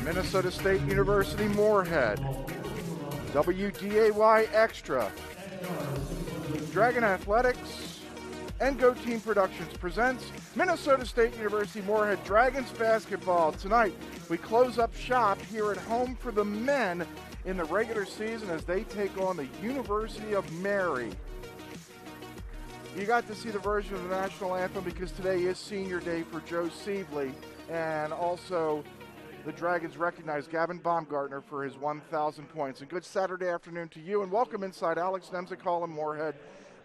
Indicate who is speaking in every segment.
Speaker 1: Minnesota State University Moorhead, WDAY Extra, Dragon Athletics, and Go Team Productions presents Minnesota State University Moorhead Dragons basketball. Tonight, we close up shop here at home for the men in the regular season as they take on the University of Mary. You got to see the version of the national anthem because today is senior day for Joe Sibley, and also the Dragons recognize Gavin Baumgartner for his 1,000 points. And good Saturday afternoon to you, and welcome inside Alex Nemzik Hall in Moorhead.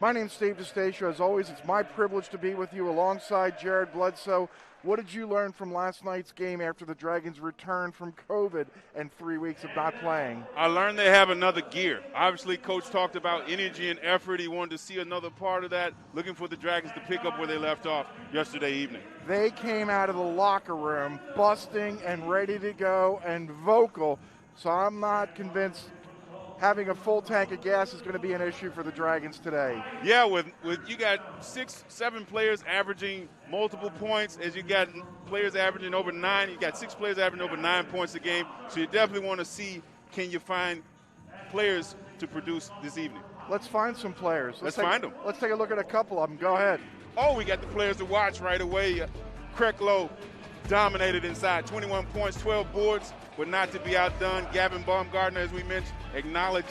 Speaker 1: My name's Steve DeStacio. As always, it's my privilege to be with you alongside Jared Bledsoe. What did you learn from last night's game after the Dragons returned from COVID and 3 weeks of not playing?
Speaker 2: I learned they have another gear. Obviously, Coach talked about energy and effort. He wanted to see another part of that, looking for the Dragons to pick up where they left off yesterday evening.
Speaker 1: They came out of the locker room busting and ready to go and vocal, so I'm not convinced having a full tank of gas is going to be an issue for the Dragons today.
Speaker 2: Yeah, with you got 6, 7 players averaging multiple points, as you got players averaging over 9. You got 6 players averaging over 9 points a game. So you definitely want to see, can you find players to produce this evening?
Speaker 1: Let's find some players.
Speaker 2: Let's find them.
Speaker 1: Let's take a look at a couple of them. Go ahead.
Speaker 2: Oh, we got the players to watch right away. Krecklow dominated inside, 21 points, 12 boards, but not to be outdone. Gavin Baumgartner, as we mentioned, acknowledged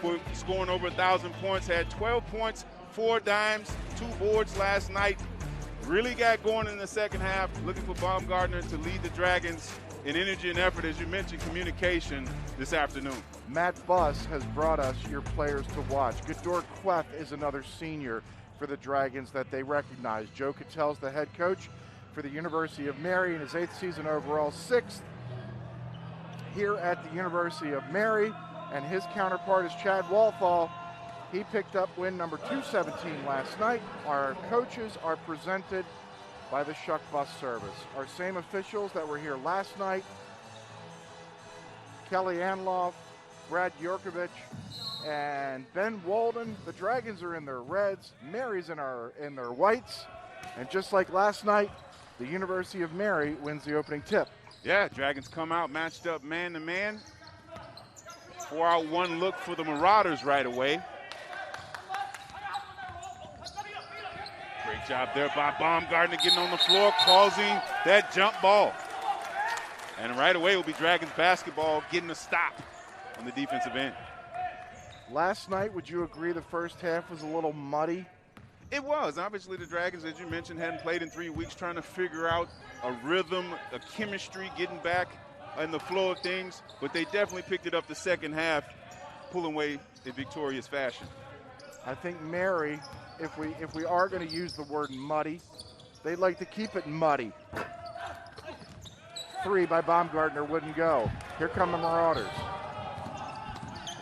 Speaker 2: for scoring over 1,000 points, had 12 points, 4 dimes, 2 boards last night. Really got going in the second half, looking for Baumgartner to lead the Dragons in energy and effort, as you mentioned, communication this afternoon.
Speaker 1: Matt Buss has brought us your players to watch. Gador Queth is another senior for the Dragons that they recognize. Joe Cattell's the head coach for the University of Mary in his 8th season overall, 6th here at the University of Mary, and his counterpart is Chad Walthall. He picked up win number 217 last night. Our coaches are presented by the Shuck Bus Service. Our same officials that were here last night, Kelly Anloff, Brad Yorkovich, and Ben Walden. The Dragons are in their reds, Mary's in their whites, and just like last night, the University of Mary wins the opening tip.
Speaker 2: Yeah, Dragons come out matched up man-to-man. 4-out-1 look for the Marauders right away. Great job there by Baumgartner getting on the floor, causing that jump ball. And right away will be Dragons basketball getting a stop on the defensive end.
Speaker 1: Last night, would you agree the first half was a little muddy?
Speaker 2: It was. Obviously, the Dragons, as you mentioned, hadn't played in 3 weeks, trying to figure out a rhythm, a chemistry, getting back in the flow of things. But they definitely picked it up the second half, pulling away in victorious fashion.
Speaker 1: I think Mary, if we are going to use the word muddy, they'd like to keep it muddy. 3 by Baumgartner wouldn't go. Here come the Marauders.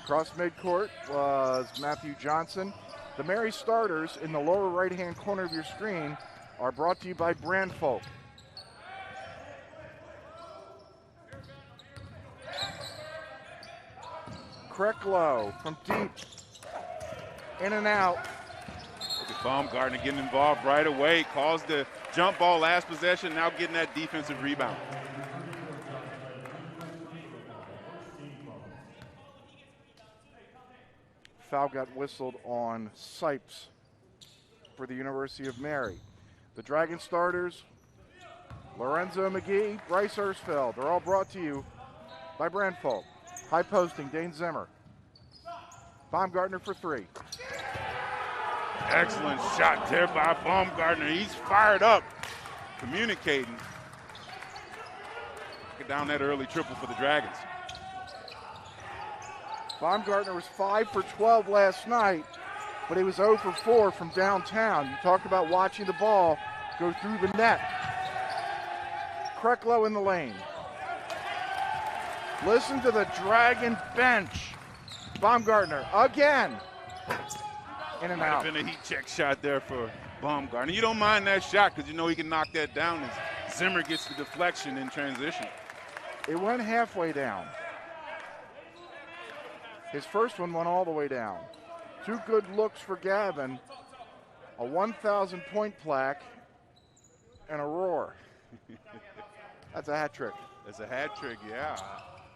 Speaker 1: Across midcourt was Matthew Johnson. The Mary starters in the lower right-hand corner of your screen are brought to you by Brandfolk. Krecklow from deep, in and out.
Speaker 2: Baumgartner getting involved right away, caused the jump ball last possession, now getting that defensive rebound.
Speaker 1: Foul got whistled on Sipes for the University of Mary. The Dragon starters, Lorenzo McGee, Bryce Ersfeld, they're all brought to you by Brandfolk. High posting, Dane Zimmer. Baumgartner for 3.
Speaker 2: Excellent shot there by Baumgartner. He's fired up, communicating. Get down that early triple for the Dragons.
Speaker 1: Baumgartner was 5 for 12 last night, but he was 0 for 4 from downtown. You talked about watching the ball go through the net. Krecklow in the lane. Listen to the Dragon bench. Baumgartner again. In and
Speaker 2: Might
Speaker 1: out.
Speaker 2: have been a heat check shot there for Baumgartner. You don't mind that shot because you know he can knock that down as Zimmer gets the deflection in transition.
Speaker 1: It went halfway down. His first one went all the way down. 2 good looks for Gavin. A 1,000 point plaque and a roar. That's a hat trick.
Speaker 2: It's a hat trick, yeah.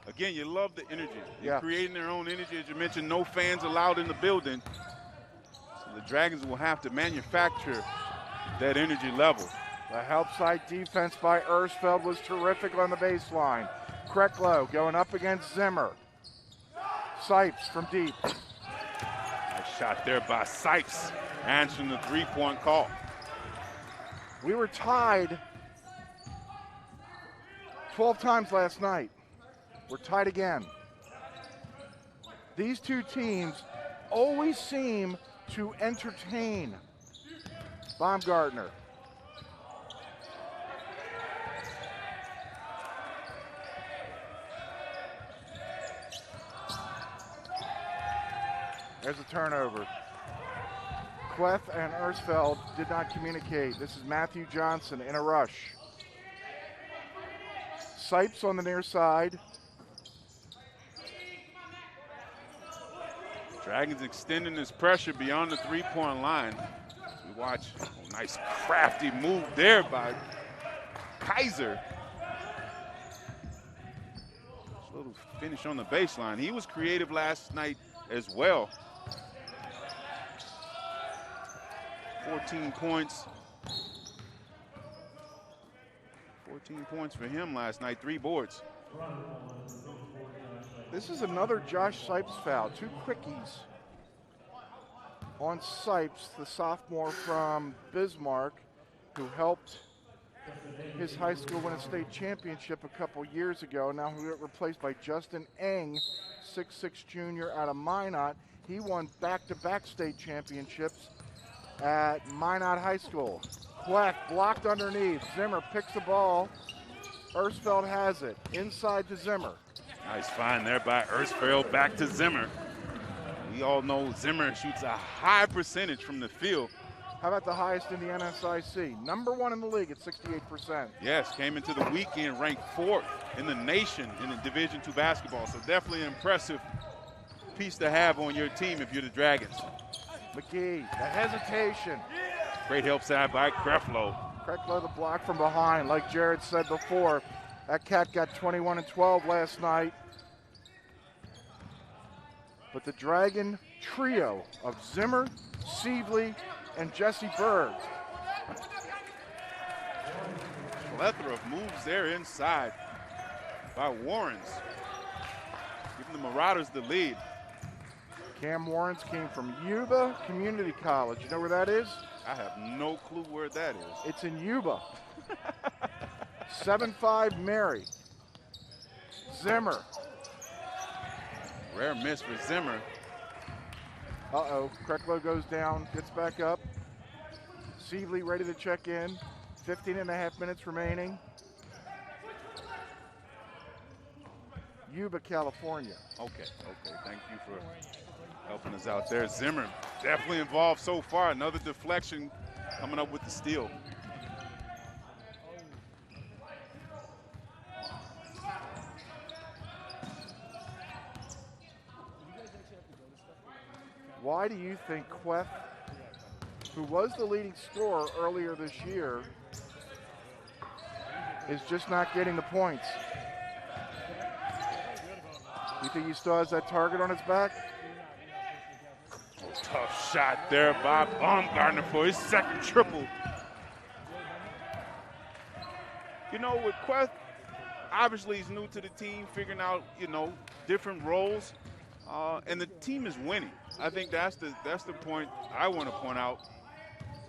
Speaker 2: Again, you love the energy. They're
Speaker 1: Yeah.
Speaker 2: creating their own energy. As you mentioned, no fans allowed in the building. So the Dragons will have to manufacture that energy level.
Speaker 1: The help side defense by Ersfeld was terrific on the baseline. Krecklow going up against Zimmer. Sipes from deep.
Speaker 2: Nice shot there by Sipes, answering the three-point call.
Speaker 1: We were tied 12 times last night. We're tied again. These two teams always seem to entertain. Baumgartner. There's a turnover. Clef and Ersfeld did not communicate. This is Matthew Johnson in a rush. Sipes on the near side.
Speaker 2: Dragons extending this pressure beyond the three-point line. We watch a nice crafty move there by Kaiser. A little finish on the baseline. He was creative last night as well. 14 points. 14 points for him last night, 3 boards.
Speaker 1: This is another Josh Sipes foul. 2 quickies on Sipes, the sophomore from Bismarck, who helped his high school win a state championship a couple years ago. Now he got replaced by Justin Eng, 6'6" junior out of Minot. He won back-to-back state championships at Minot High School. Quack blocked underneath. Zimmer picks the ball. Ersfeld has it. Inside to Zimmer.
Speaker 2: Nice find there by Ersfeld, back to Zimmer. We all know Zimmer shoots a high percentage from the field.
Speaker 1: How about the highest in the NSIC? #1 in the league at 68%.
Speaker 2: Yes, came into the weekend ranked 4th in the nation in the Division II basketball. So definitely an impressive piece to have on your team if you're the Dragons.
Speaker 1: McGee, the hesitation.
Speaker 2: Great help side by Krecklow.
Speaker 1: Krecklow the block from behind. Like Jared said before, that cat got 21 and 12 last night. But the Dragon trio of Zimmer, Sievely, and Jesse Berg.
Speaker 2: Plethora of moves there inside by Warrens, giving the Marauders the lead.
Speaker 1: Cam Warrens came from Yuba Community College. You know where that is?
Speaker 2: I have no clue where that is.
Speaker 1: It's in Yuba. 7'5" Mary. Zimmer.
Speaker 2: Rare miss for Zimmer.
Speaker 1: Uh-oh, Krecklow goes down, gets back up. Sievely ready to check in. 15.5 minutes remaining. Yuba, California.
Speaker 2: Okay, thank you for helping us out there. Zimmer definitely involved so far. Another deflection coming up with the steal.
Speaker 1: Why do you think Queth, who was the leading scorer earlier this year, is just not getting the points? You think he still has that target on his back?
Speaker 2: Oh, tough shot there by Baumgartner for his second triple. You know, with Queth, obviously he's new to the team, figuring out, different roles. And the team is winning. I think that's the point I want to point out.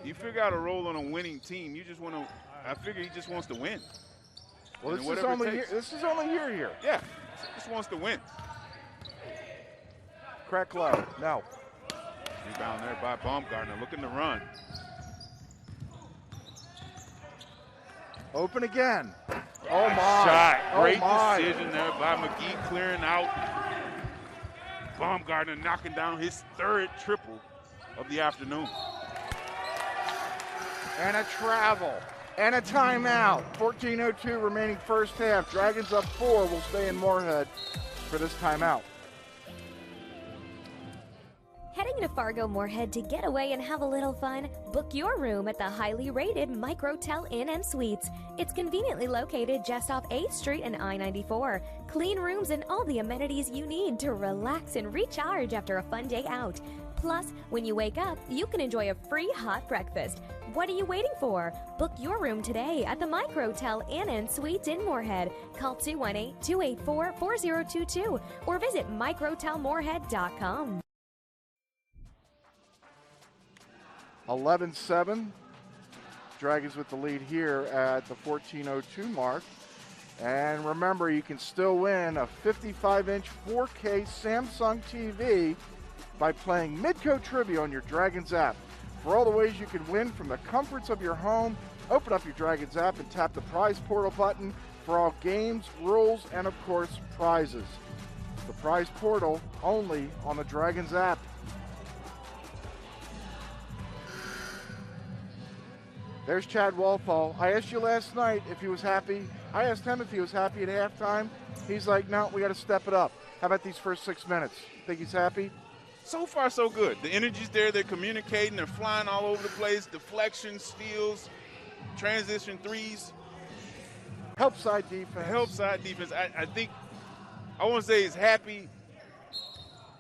Speaker 2: You figure out a role on a winning team, you just want to. I figure he just wants to win.
Speaker 1: Well, this is only year here.
Speaker 2: Yeah, just wants to win.
Speaker 1: Krecklow, no.
Speaker 2: Rebound there by Baumgartner, looking to run.
Speaker 1: Open again. Oh
Speaker 2: Nice
Speaker 1: my!
Speaker 2: shot, great
Speaker 1: my.
Speaker 2: decision there by McGee, clearing out. Baumgartner knocking down his 3rd triple of the afternoon.
Speaker 1: And a travel. And a timeout. 14:02 remaining first half. Dragons up 4 will stay in Moorhead for this timeout.
Speaker 3: Heading into Fargo Moorhead to get away and have a little fun? Book your room at the highly rated Microtel Inn & Suites. It's conveniently located just off 8th Street and I-94. Clean rooms and all the amenities you need to relax and recharge after a fun day out. Plus, when you wake up, you can enjoy a free hot breakfast. What are you waiting for? Book your room today at the Microtel Inn & Suites in Moorhead. Call 218-284-4022 or visit microtelmoorhead.com.
Speaker 1: 11-7. Dragons with the lead here at the 14:02 mark. And remember, you can still win a 55-inch 4K Samsung TV by playing Midco Trivia on your Dragons app. For all the ways you can win from the comforts of your home, open up your Dragons app and tap the prize portal button for all games, rules, and of course, prizes. The prize portal only on the Dragons app. There's Chad Walthall. I asked you last night if he was happy. I asked him if he was happy at halftime. He's like, no, we got to step it up. How about these first 6 minutes? Think he's happy?
Speaker 2: So far, so good. The energy's there. They're communicating. They're flying all over the place. Deflections, steals, transition threes.
Speaker 1: Help side defense.
Speaker 2: Help side defense. I think, I won't say he's happy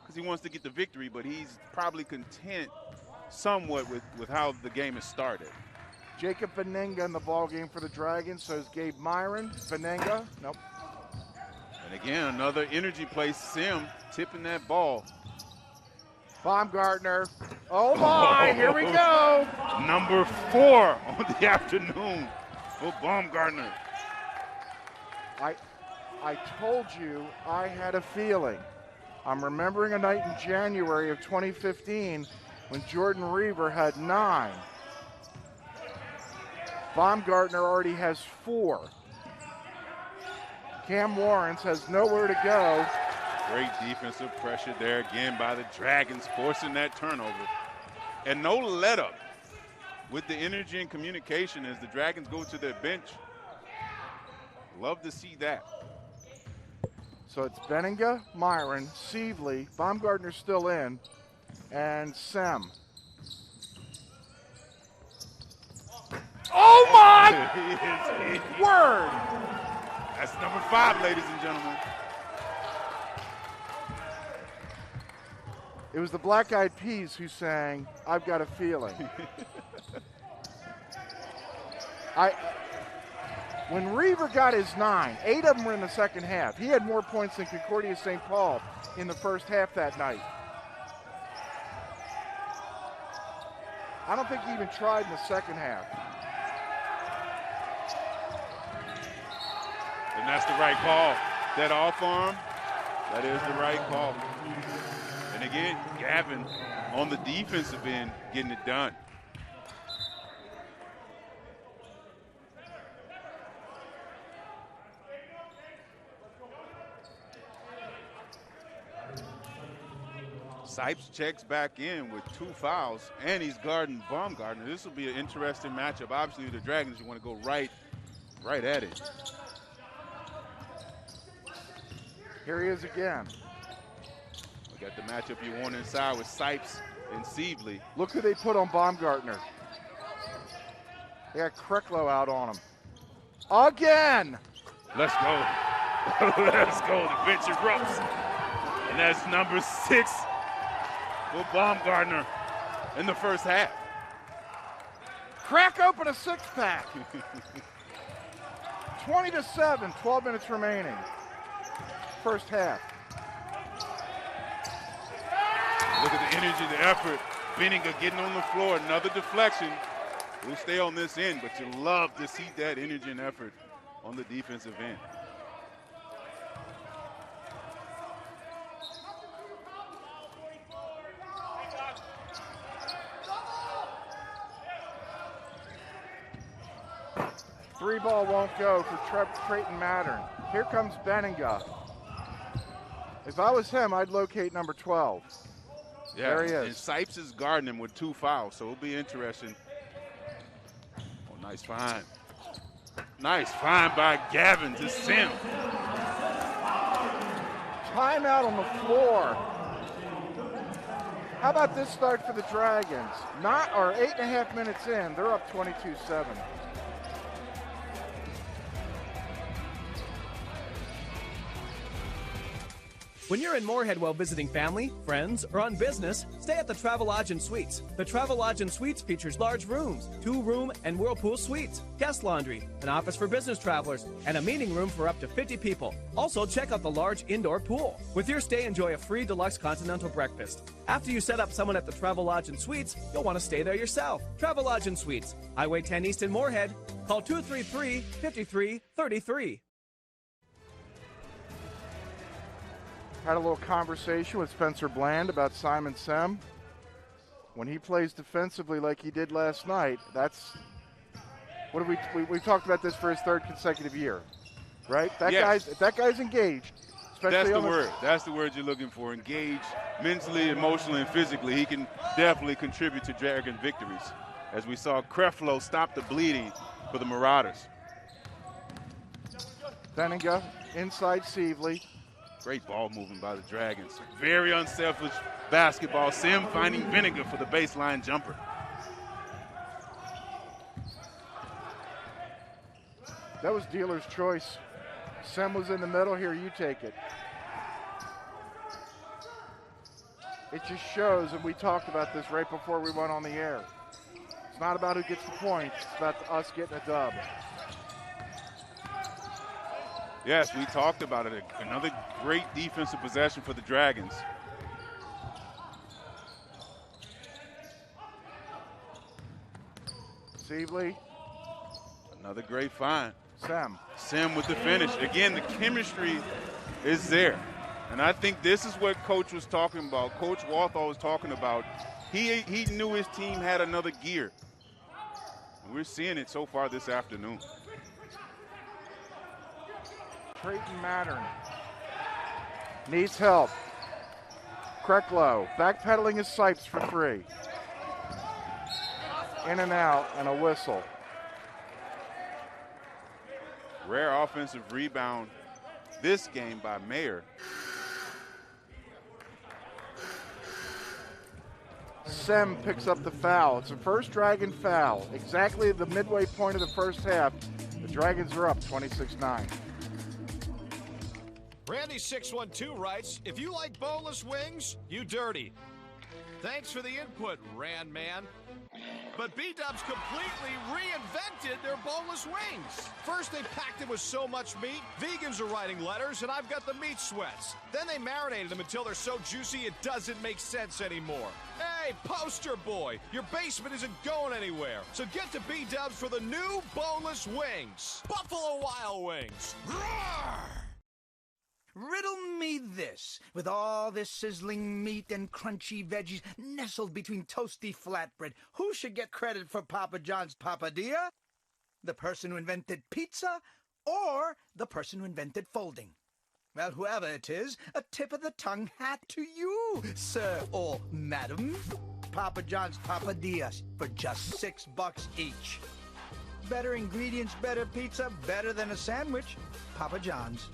Speaker 2: because he wants to get the victory, but he's probably content somewhat with how the game has started.
Speaker 1: Jacob Benenga in the ball game for the Dragons. So is Gabe Myron. Benenga, nope.
Speaker 2: And again, another energy play. Sim tipping that ball.
Speaker 1: Baumgartner. Oh my, here we go.
Speaker 2: Number 4 on the afternoon for Baumgartner.
Speaker 1: I told you I had a feeling. I'm remembering a night in January of 2015 when Jordan Reaver had 9. Baumgartner already has 4. Cam Warrens has nowhere to go.
Speaker 2: Great defensive pressure there again by the Dragons, forcing that turnover. And no let up with the energy and communication as the Dragons go to their bench. Love to see that.
Speaker 1: So it's Benenga, Myron, Sievely, Baumgartner still in, and Sem. Oh my word!
Speaker 2: That's number 5, ladies and gentlemen.
Speaker 1: It was the Black Eyed Peas who sang, I've Got a Feeling. When Reaver got his 9, 8 of them were in the second half. He had more points than Concordia St. Paul in the first half that night. I don't think he even tried in the second half.
Speaker 2: And that's the right call. That off arm, that is the right call. And again, Gavin on the defensive end getting it done. Sipes checks back in with 2 fouls, and he's guarding Baumgartner. This will be an interesting matchup. Obviously, the Dragons, you want to go right at it.
Speaker 1: Here he is again.
Speaker 2: We got the matchup you want inside with Sipes and Sievely.
Speaker 1: Look who they put on Baumgartner. They got Krecklow out on him. Again!
Speaker 2: Let's go. Let's go. The bench erupts. And that's number 6 for Baumgartner in the first half.
Speaker 1: Crack open a 6-pack. 20-7, 12 minutes remaining. First half.
Speaker 2: Look at the energy, the effort. Benninger getting on the floor, another deflection. We'll stay on this end, but you love to see that energy and effort on the defensive end.
Speaker 1: Three ball won't go for Trayton Mattern. Here comes Benninger. If I was him, I'd locate number 12.
Speaker 2: Yeah,
Speaker 1: there he is.
Speaker 2: And Sipes is guarding him with 2 fouls, so it'll be interesting. Oh, nice find. Nice find by Gavin to Sim.
Speaker 1: Timeout on the floor. How about this start for the Dragons? 8.5 minutes in, they're up 22-7.
Speaker 4: When you're in Moorhead while visiting family, friends, or on business, stay at the Travelodge and Suites. The Travelodge and Suites features large rooms, 2-room and whirlpool suites, guest laundry, an office for business travelers, and a meeting room for up to 50 people. Also, check out the large indoor pool. With your stay, enjoy a free deluxe continental breakfast. After you set up someone at the Travelodge and Suites, you'll want to stay there yourself. Travelodge and Suites, Highway 10 East in Moorhead. Call 233-5333.
Speaker 1: Had a little conversation with Spencer Bland about Simon Sem. When he plays defensively like he did last night, that's what we talked about this for his third consecutive year, right? If that guy's engaged, especially
Speaker 2: That's the word you're looking for. Engaged mentally, emotionally, and physically. He can definitely contribute to Dragon victories. As we saw Creflo stop the bleeding for the Marauders.
Speaker 1: Benninga inside Sievely.
Speaker 2: Great ball movement by the Dragons. Very unselfish basketball. Sim finding Vinegar for the baseline jumper.
Speaker 1: That was dealer's choice. Sim was in the middle. Here, you take it. It just shows, and we talked about this right before we went on the air. It's not about who gets the points. It's about us getting a dub.
Speaker 2: Yes, we talked about it. Another great defensive possession for the Dragons.
Speaker 1: Sievely.
Speaker 2: Another great find.
Speaker 1: Sim
Speaker 2: with the finish. Again, the chemistry is there. And I think this is what Coach was talking about. Coach Walthall was talking about. He knew his team had another gear. And we're seeing it so far this afternoon.
Speaker 1: Creighton Mattern needs help. Creflo backpedaling his sights for 3. In and out, and a whistle.
Speaker 2: Rare offensive rebound this game by Mayer.
Speaker 1: Sem picks up the foul. It's the first Dragon foul. Exactly at the midway point of the first half. The Dragons are up 26-9.
Speaker 5: Randy612 writes, if you like boneless wings, you dirty. Thanks for the input, Rand Man. But B-Dubs completely reinvented their boneless wings. First, they packed them with so much meat, vegans are writing letters, and I've got the meat sweats. Then they marinated them until they're so juicy it doesn't make sense anymore. Hey, poster boy, your basement isn't going anywhere. So get to B-Dubs for the new boneless wings. Buffalo Wild Wings. Roar!
Speaker 6: Riddle me this, with all this sizzling meat and crunchy veggies nestled between toasty flatbread, who should get credit for Papa John's papadilla? The person who invented pizza or the person who invented folding? Well, whoever it is, a tip of the tongue hat to you, sir or madam. Papa John's papadillas for just $6 each. Better ingredients, better pizza, better than a sandwich. Papa John's.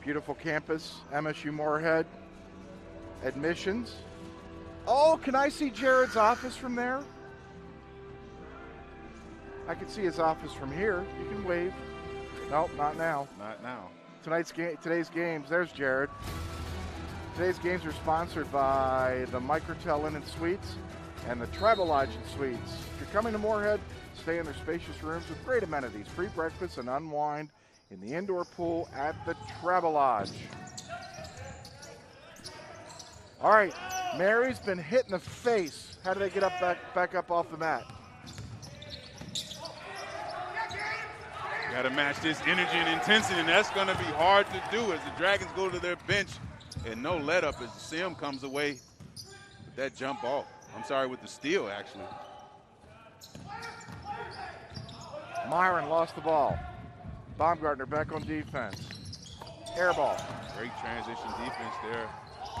Speaker 1: Beautiful campus, MSU Moorhead. Admissions. Oh, can I see Jared's office from there? I can see his office from here. You can wave. Nope, not now.
Speaker 2: Not now.
Speaker 1: Today's games, there's Jared. Today's games are sponsored by the Microtel Inn and Suites and the Travelodge and Suites. If you're coming to Moorhead, stay in their spacious rooms with great amenities, free breakfast and unwind in the indoor pool at the Travelodge. All right, Mary's been hit in the face. How do they get up back up off the mat?
Speaker 2: Got to match this energy and intensity, and that's going to be hard to do as the Dragons go to their bench and no let up as Sim comes away with that jump ball. I'm sorry, with the steal, actually.
Speaker 1: Myron lost the ball. Baumgartner back on defense. Air ball.
Speaker 2: Great transition defense there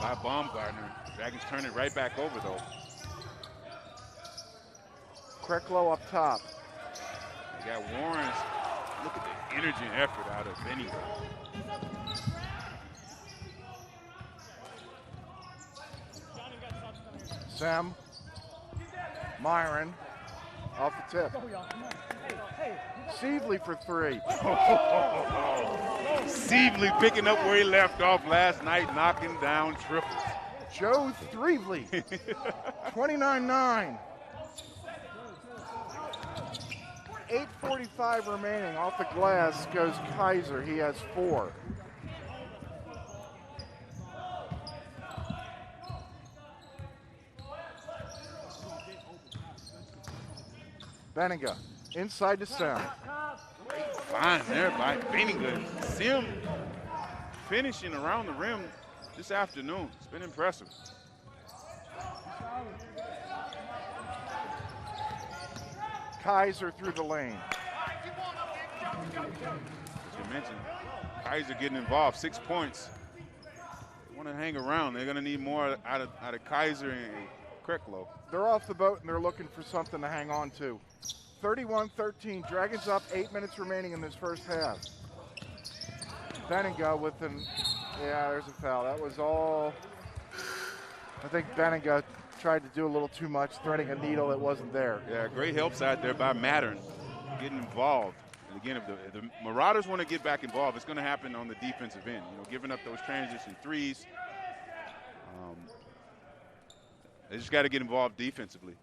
Speaker 2: by Baumgartner. Dragons turn it right back over, though.
Speaker 1: Creflo up top.
Speaker 2: They got Warrens. Look at the energy and effort out of Benny.
Speaker 1: Sam, Myron, off the tip. Seavely for three.
Speaker 2: Seavely picking up where he left off last night, knocking down triples.
Speaker 1: Joe Threvely, 29-9. 8:45 remaining. Off the glass goes Kaiser. He has 4. Benninga inside to Sim.
Speaker 2: Fine there by Benninga. Sim finishing around the rim this afternoon. It's been impressive.
Speaker 1: Kaiser through the lane.
Speaker 2: As you mentioned, Kaiser getting involved, 6 points. They want to hang around. They're going to need more out of Kaiser and Krecklow.
Speaker 1: They're off the boat and they're looking for something to hang on to. 31-13, Dragons up, 8 minutes remaining in this first half. Benninga with there's a foul. That was all, I think Benninga tried to do a little too much, threading a needle that wasn't there.
Speaker 2: Yeah, great help side there by Mattern, getting involved. And again, if the Marauders want to get back involved, it's going to happen on the defensive end. Giving up those transition threes. They just got to get involved defensively.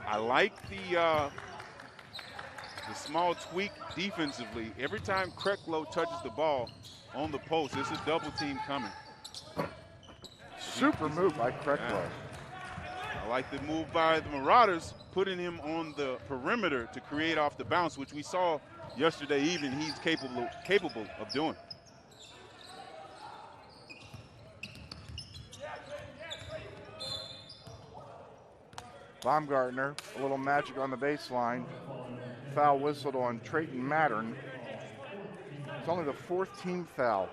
Speaker 2: I like the small tweak defensively. Every time Krecklow touches the ball on the post, there's a double team coming.
Speaker 1: Super move by Krecklow.
Speaker 2: Yeah. I like the move by the Marauders, putting him on the perimeter to create off the bounce, which we saw yesterday evening he's capable of doing.
Speaker 1: Baumgartner, a little magic on the baseline. Foul whistled on Trayton Mattern. It's only the 4th team foul.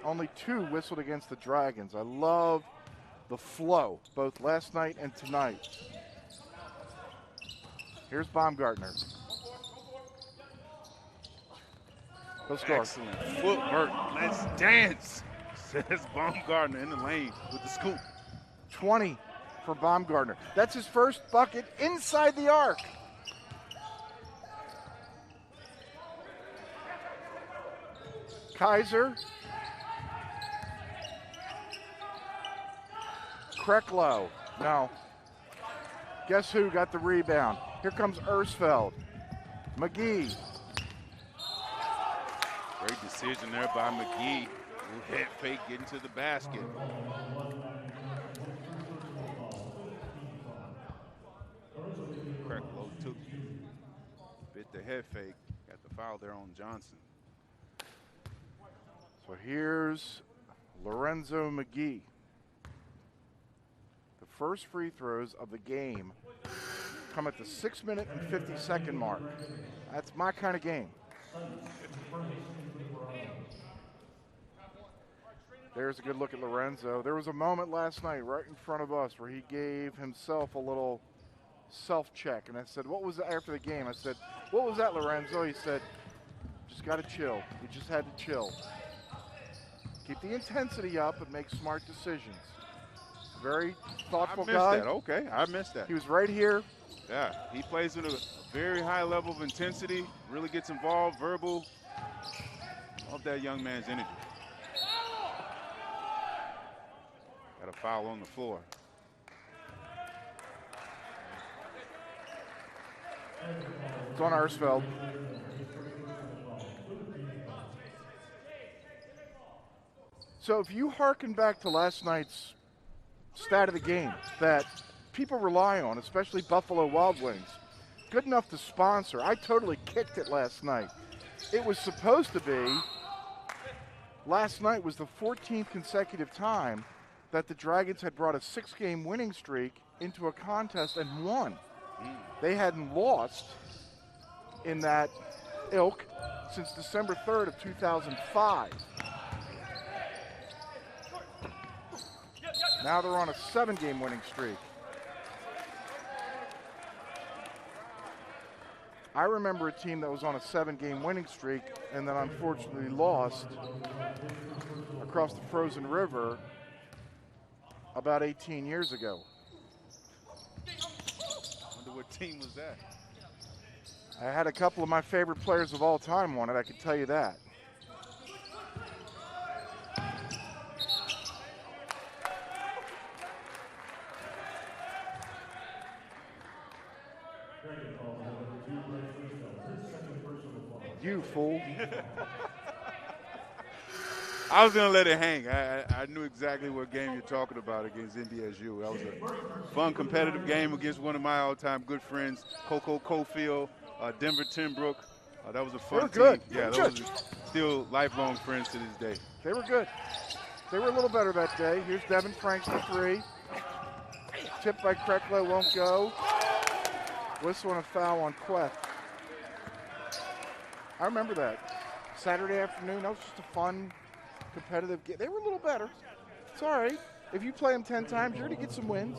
Speaker 1: Only 2 whistled against the Dragons. I love the flow, both last night and tonight. Here's Baumgartner. He'll score.
Speaker 2: Excellent footwork. Let's dance, says Baumgartner in the lane with the scoop.
Speaker 1: 20 for Baumgartner. That's his first bucket inside the arc. Kaiser. Krecklow. No. Guess who got the rebound? Here comes Ersfeld. McGee.
Speaker 2: Great decision there by McGee. Head fake getting to the basket. Krecklow bit the head fake. Got the foul there on Johnson.
Speaker 1: So here's Lorenzo McGee. The first free throws of the game come at the 6-minute and 50-second mark. That's my kind of game. There's a good look at Lorenzo. There was a moment last night right in front of us where he gave himself a little self-check. And I said, what was that after the game? I said, what was that, Lorenzo? He said, just got to chill. We just had to chill. Keep the intensity up and make smart decisions. Very thoughtful guy.
Speaker 2: I missed that. Okay, I missed that.
Speaker 1: He was right here.
Speaker 2: Yeah, he plays with a very high level of intensity, really gets involved, verbal. Love that young man's energy. Got a foul on the floor.
Speaker 1: It's on Ersfeld. So if you hearken back to last night's stat of the game that people rely on, especially Buffalo Wild Wings, good enough to sponsor. I totally kicked it last night. It was supposed to be, last night was the 14th consecutive time that the Dragons had brought a 6-game winning streak into a contest and won. They hadn't lost in that ilk since December 3rd of 2005. Now they're on a 7-game winning streak. I remember a team that was on a 7-game winning streak and then unfortunately lost across the frozen river about 18 years ago.
Speaker 2: Wonder what team was that?
Speaker 1: I had a couple of my favorite players of all time on it, I can tell you that. You fool.
Speaker 2: I was going to let it hang. I knew exactly what game you're talking about against NDSU. That was a fun, competitive game against one of my all-time good friends, Coco Cofield, Denver Timbrook. That was a fun team.
Speaker 1: Good.
Speaker 2: Yeah, those are still lifelong friends to this day.
Speaker 1: They were good. They were a little better that day. Here's Devin Franks for three. Tipped by Krecklow, won't go. Whistle and a foul on Queth. I remember that. Saturday afternoon, that was just a fun, competitive game. They were a little better. It's all right. If you play them 10 times, you're going to get some wins.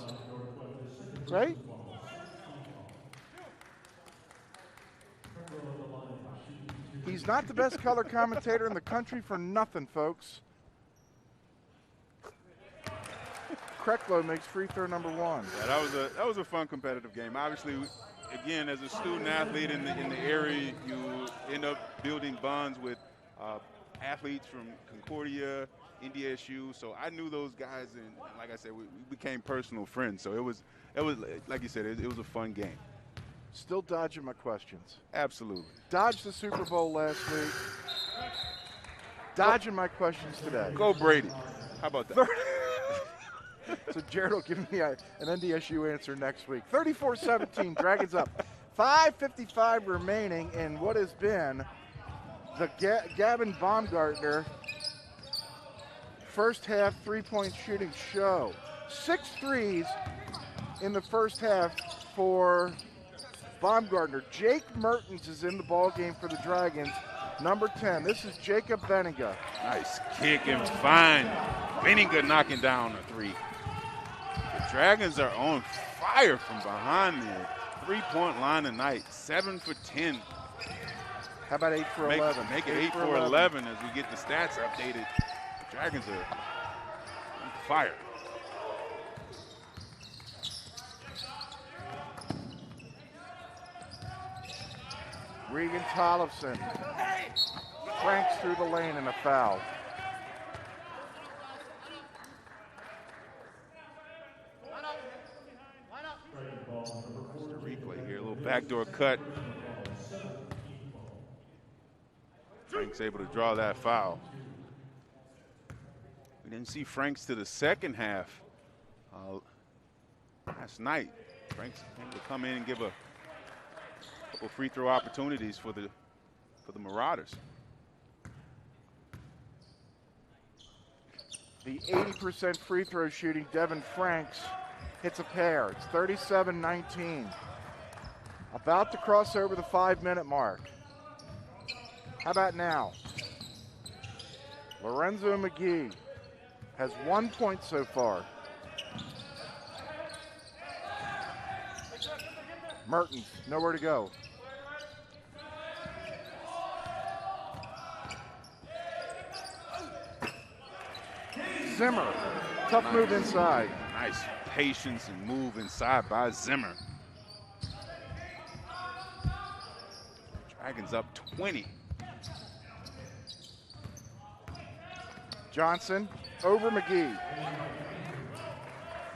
Speaker 1: Right? He's not the best color commentator in the country for nothing, folks. Krecklow makes free throw number one.
Speaker 2: Yeah, that was a fun, competitive game. Obviously, again, as a student athlete in the area, you end up building bonds with athletes from Concordia, NDSU. So I knew those guys, and like I said, we became personal friends. So it was like you said, it was a fun game.
Speaker 1: Still dodging my questions.
Speaker 2: Absolutely.
Speaker 1: Dodged the Super Bowl last week. Dodging my questions today.
Speaker 2: Go Brady. How about that?
Speaker 1: So Jared will give me an NDSU answer next week. 34-17, Dragons up. 5:55 remaining in what has been the Gavin Baumgartner first half three-point shooting show. 6 threes in the first half for Baumgartner. Jake Mertens is in the ball game for the Dragons. Number 10. This is Jacob Benninga.
Speaker 2: Nice kick and find. Benninga knocking down a three. The Dragons are on fire from behind the three-point line tonight. 7 for 10.
Speaker 1: How about 8 for 11?
Speaker 2: Make it 8 for 11 as we get the stats updated. The Dragons are on fire.
Speaker 1: Regan Tollefson. Franks through the lane and a foul.
Speaker 2: Replay here, a little backdoor cut. Franks able to draw that foul. We didn't see Franks to the second half last night. Franks able to come in and give a couple free throw opportunities for the Marauders.
Speaker 1: The 80% free throw shooting, Devin Franks hits a pair. It's 37-19. About to cross over the 5-minute mark. How about now? Lorenzo McGee has 1 point so far. Mertens, nowhere to go. Zimmer, tough move inside.
Speaker 2: Nice patience and move inside by Zimmer. Dragons up 20.
Speaker 1: Johnson over McGee.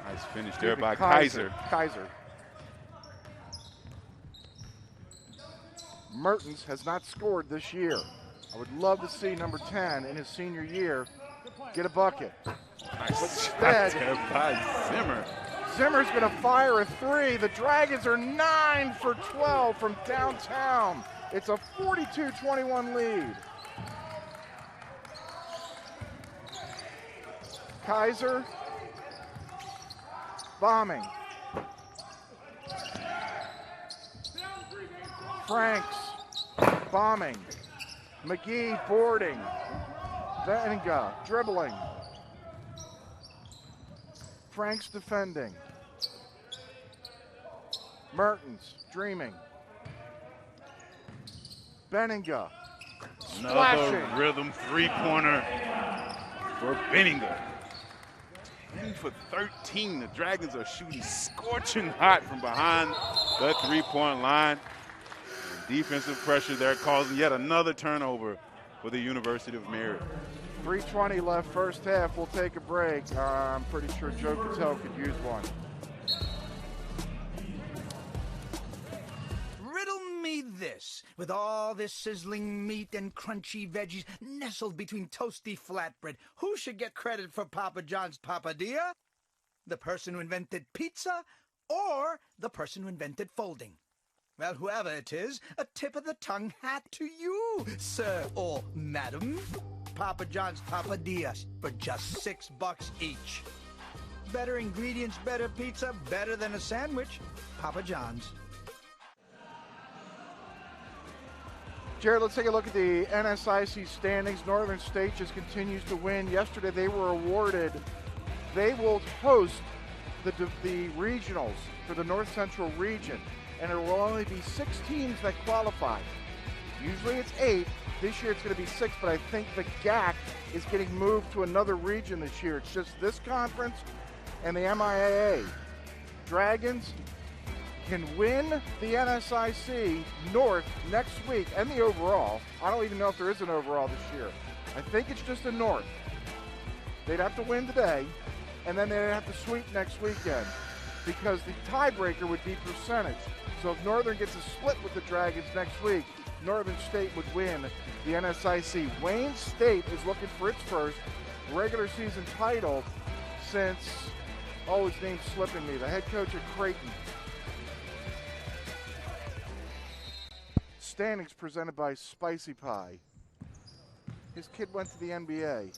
Speaker 2: Nice finish there by Kaiser.
Speaker 1: Mertens has not scored this year. I would love to see number 10 in his senior year get a bucket.
Speaker 2: Nice
Speaker 1: But
Speaker 2: shot
Speaker 1: instead,
Speaker 2: there by Zimmer.
Speaker 1: Zimmer's going to fire a three. The Dragons are 9 for 12 from downtown. It's a 42-21 lead. Kaiser bombing. Franks bombing. McGee boarding. Benninga dribbling. Franks defending. Mertens dreaming. Benninga
Speaker 2: Another
Speaker 1: splashing.
Speaker 2: rhythm three-pointer for Benninga. 10 for 13. The Dragons are shooting scorching hot from behind the three-point line. And defensive pressure there causing yet another turnover for the University of Mary.
Speaker 1: 3:20 left first half. We'll take a break. I'm pretty sure Joe Cattell could use one.
Speaker 6: Riddle me this. With all this sizzling meat and crunchy veggies nestled between toasty flatbread, who should get credit for Papa John's papadilla? The person who invented pizza or the person who invented folding? Well, whoever it is, a tip of the tongue hat to you, sir or madam. Papa John's papadillas for just $6 each. Better ingredients, better pizza, better than a sandwich. Papa John's.
Speaker 1: Jared, let's take a look at the NSIC standings. Northern State just continues to win. Yesterday they were awarded, they will host the regionals for the North Central region, and there will only be 6 teams that qualify. Usually it's 8. This year it's going to be 6, but I think the GAC is getting moved to another region this year. It's just this conference and the MIAA. Dragons can win the NSIC North next week and the overall. I don't even know if there is an overall this year. I think it's just a North. They'd have to win today, and then they'd have to sweep next weekend because the tiebreaker would be percentage. So if Northern gets a split with the Dragons next week, Northern State would win the NSIC. Wayne State is looking for its first regular season title since, his name's slipping me, the head coach at Creighton. Standings presented by Spicy Pie. His kid went to the NBA.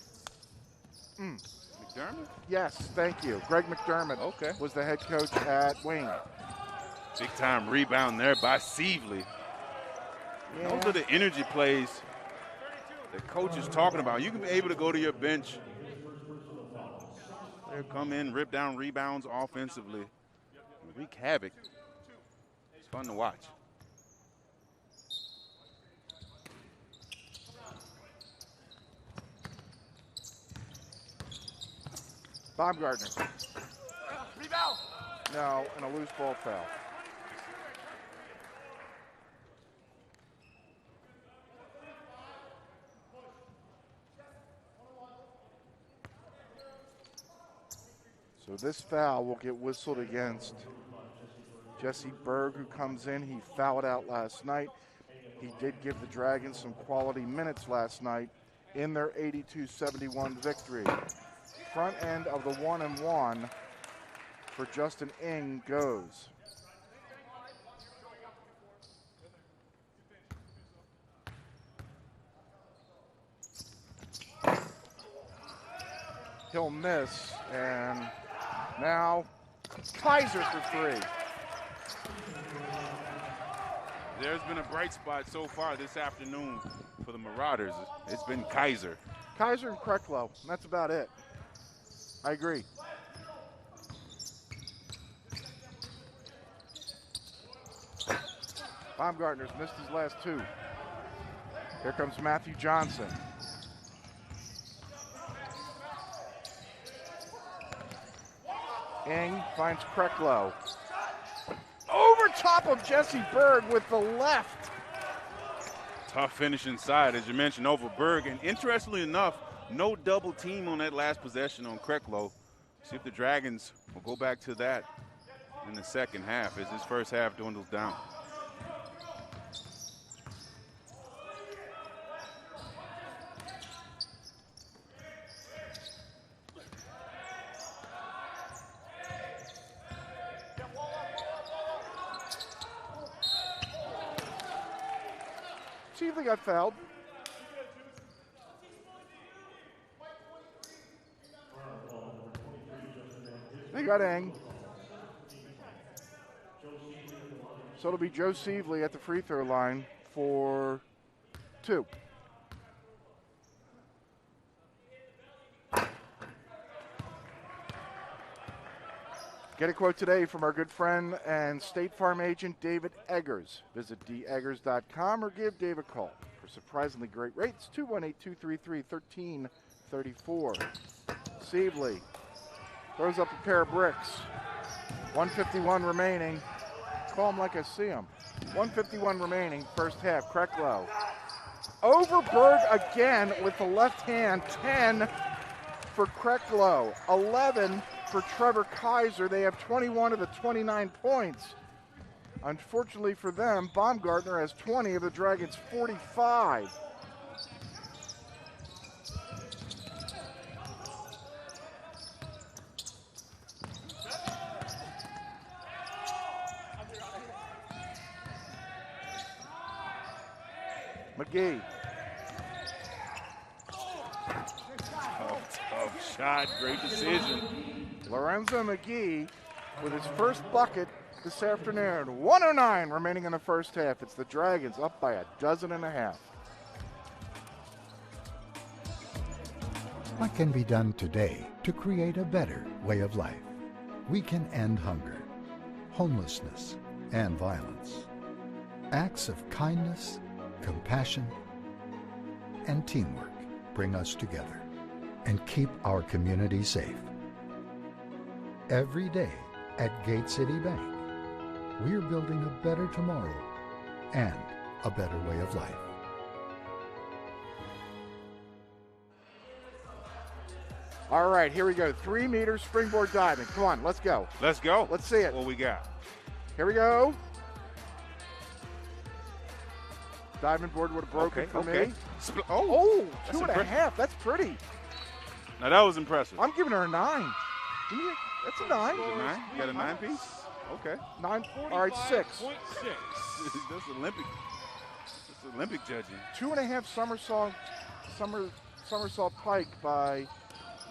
Speaker 2: McDermott?
Speaker 1: Yes, thank you. Greg McDermott was the head coach at Wayne.
Speaker 2: Big time rebound there by Sievely.
Speaker 1: Yeah.
Speaker 2: Those are the energy plays that coach is talking about. You can be able to go to your bench, they'll come in, rip down rebounds offensively, and wreak havoc. It's fun to watch.
Speaker 1: Baumgartner. Rebound. No, and a loose ball foul. So this foul will get whistled against Jesse Berg, who comes in. He fouled out last night. He did give the Dragons some quality minutes last night in their 82-71 victory. Front end of the 1-and-1 for Justin Ng goes. He'll miss, and now Kaiser for 3.
Speaker 2: There's been a bright spot so far this afternoon for the Marauders. It's been Kaiser.
Speaker 1: Kaiser and Krecklow, that's about it. I agree. Baumgartner's missed his last 2. Here comes Matthew Johnson. Ng finds Krecklow. Over top of Jesse Berg with the left.
Speaker 2: Tough finish inside, as you mentioned, over Berg. And interestingly enough, no double team on that last possession on Krecklow. See if the Dragons will go back to that in the second half as this first half dwindles down.
Speaker 1: See if they got fouled. They got Ng. So it'll be Joe Sievely at the free throw line for 2. Get a quote today from our good friend and State Farm agent David Eggers. Visit deggers.com or give Dave a call for surprisingly great rates. 218-233-1334. Sievely Throws up a pair of bricks. 1:51 remaining. Call them like I see them. 1:51 remaining, first half. Krecklow. Overberg again with the left hand. 10 for Krecklow. 11 for Trevor Kaiser. They have 21 of the 29 points. Unfortunately for them, Baumgartner has 20 of the Dragons' 45. McGee.
Speaker 2: Tough shot, great decision.
Speaker 1: Lorenzo McGee with his first bucket this afternoon. 1:09 remaining in the first half. It's the Dragons up by 12.5.
Speaker 7: What can be done today to create a better way of life? We can end hunger, homelessness, and violence. Acts of kindness, compassion, and teamwork bring us together and keep our community safe. Every day at Gate City Bank, we're building a better tomorrow and a better way of life.
Speaker 1: All right, here we go. 3-meter springboard diving. Come on, let's go.
Speaker 2: Let's go.
Speaker 1: Let's see it.
Speaker 2: What we got?
Speaker 1: Here we go. Diving board would have broken for me. Oh,
Speaker 2: that's
Speaker 1: 2.5. That's pretty.
Speaker 2: Now that was impressive.
Speaker 1: I'm giving her a 9. That's a 9.
Speaker 2: Is it 9? You got a 9-piece? Okay.
Speaker 1: 9. All right, 6.
Speaker 2: That's Olympic judging.
Speaker 1: 2.5 somersault pike by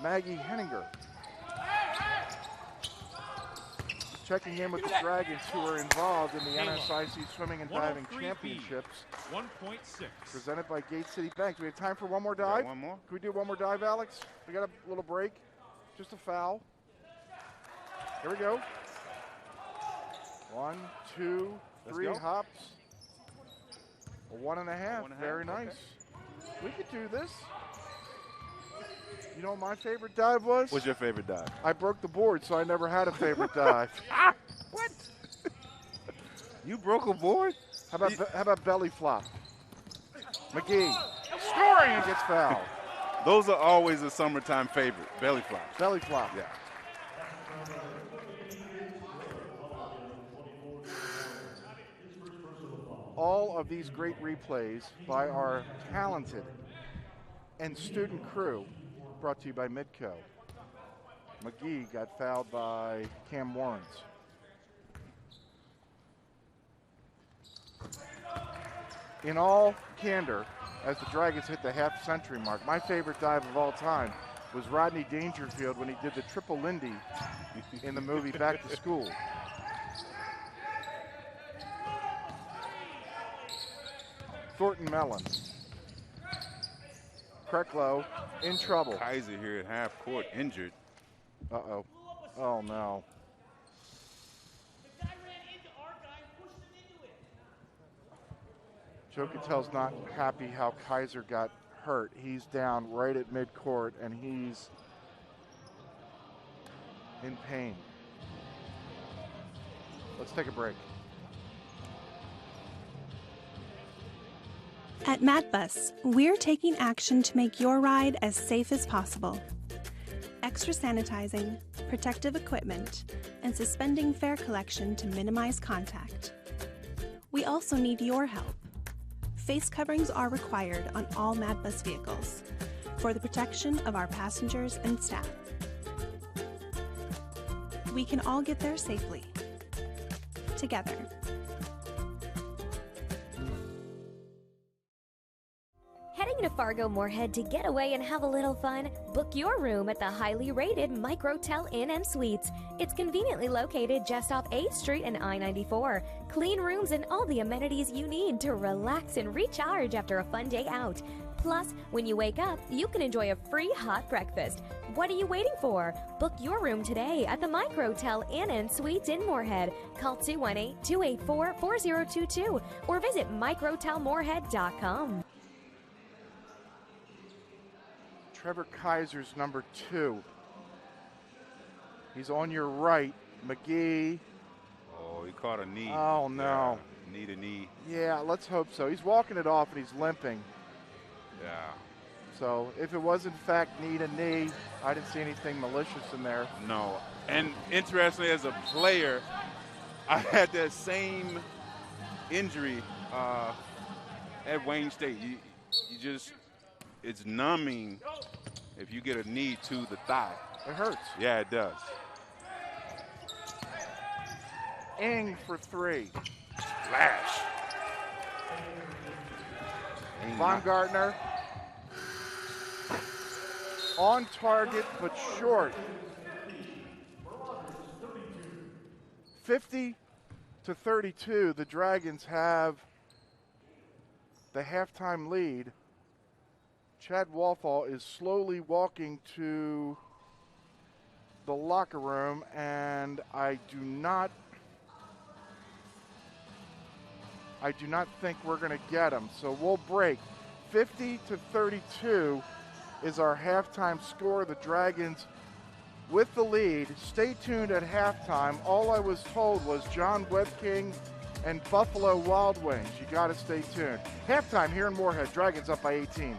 Speaker 1: Maggie Henninger. Checking in with the Dragons, who are involved in the NSIC Swimming and Diving Championships.
Speaker 8: 1.6.
Speaker 1: Presented by Gate City Bank. Do we have time for one more dive?
Speaker 2: One more.
Speaker 1: Can we do one more dive, Alex? We got a little break. Just a foul. Here we go. 1, 2, 3 hops. A 1.5. Very nice. We could do this. You know what my favorite dive was?
Speaker 2: What's your favorite dive?
Speaker 1: I broke the board, so I never had a favorite dive.
Speaker 2: What? You broke a board?
Speaker 1: How about belly flop? McGee scoring and gets fouled.
Speaker 2: Those are always a summertime favorite. Belly flops.
Speaker 1: Belly flop.
Speaker 2: Yeah.
Speaker 1: All of these great replays by our talented and student crew, brought to you by Midco. McGee got fouled by Cam Warrens. In all candor, as the Dragons hit the half-century mark, my favorite dive of all time was Rodney Dangerfield when he did the triple Lindy in the movie Back to School. Thornton Mellon. Krecklow in trouble.
Speaker 2: Kaiser here at half court, injured.
Speaker 1: Uh-oh. Oh, no. Joe Catel's not happy how Kaiser got hurt. He's down right at midcourt, and he's in pain. Let's take a break.
Speaker 9: At MatBus, we're taking action to make your ride as safe as possible. Extra sanitizing, protective equipment, and suspending fare collection to minimize contact. We also need your help. Face coverings are required on all MatBus vehicles for the protection of our passengers and staff. We can all get there safely. Together.
Speaker 3: Heading to Fargo Moorhead to get away and have a little fun? Book your room at the highly rated Microtel Inn & Suites. It's conveniently located just off 8th Street and I-94. Clean rooms and all the amenities you need to relax and recharge after a fun day out. Plus, when you wake up, you can enjoy a free hot breakfast. What are you waiting for? Book your room today at the Microtel Inn & Suites in Moorhead. Call 218-284-4022 or visit microtelmoorhead.com.
Speaker 1: Trevor Kaiser's number 2. He's on your right. McGee.
Speaker 2: Oh, he caught a knee.
Speaker 1: Oh, no.
Speaker 2: Yeah, knee to knee.
Speaker 1: Yeah, let's hope so. He's walking it off and he's limping.
Speaker 2: Yeah.
Speaker 1: So if it was in fact knee to knee, I didn't see anything malicious in there.
Speaker 2: No. And interestingly, as a player, I had that same injury at Wayne State. You just, it's numbing if you get a knee to the thigh.
Speaker 1: It hurts.
Speaker 2: Yeah, it does.
Speaker 1: Ing for three.
Speaker 2: Flash.
Speaker 1: Baumgartner. On target, but short. 50-32, the Dragons have the halftime lead. Chad Walthall is slowly walking to the locker room, and I do not think we're going to get him. So we'll break. 50-32 is our halftime score. The Dragons with the lead. Stay tuned at halftime. All I was told was John Webking and Buffalo Wild Wings. You got to stay tuned. Halftime here in Moorhead. Dragons up by 18.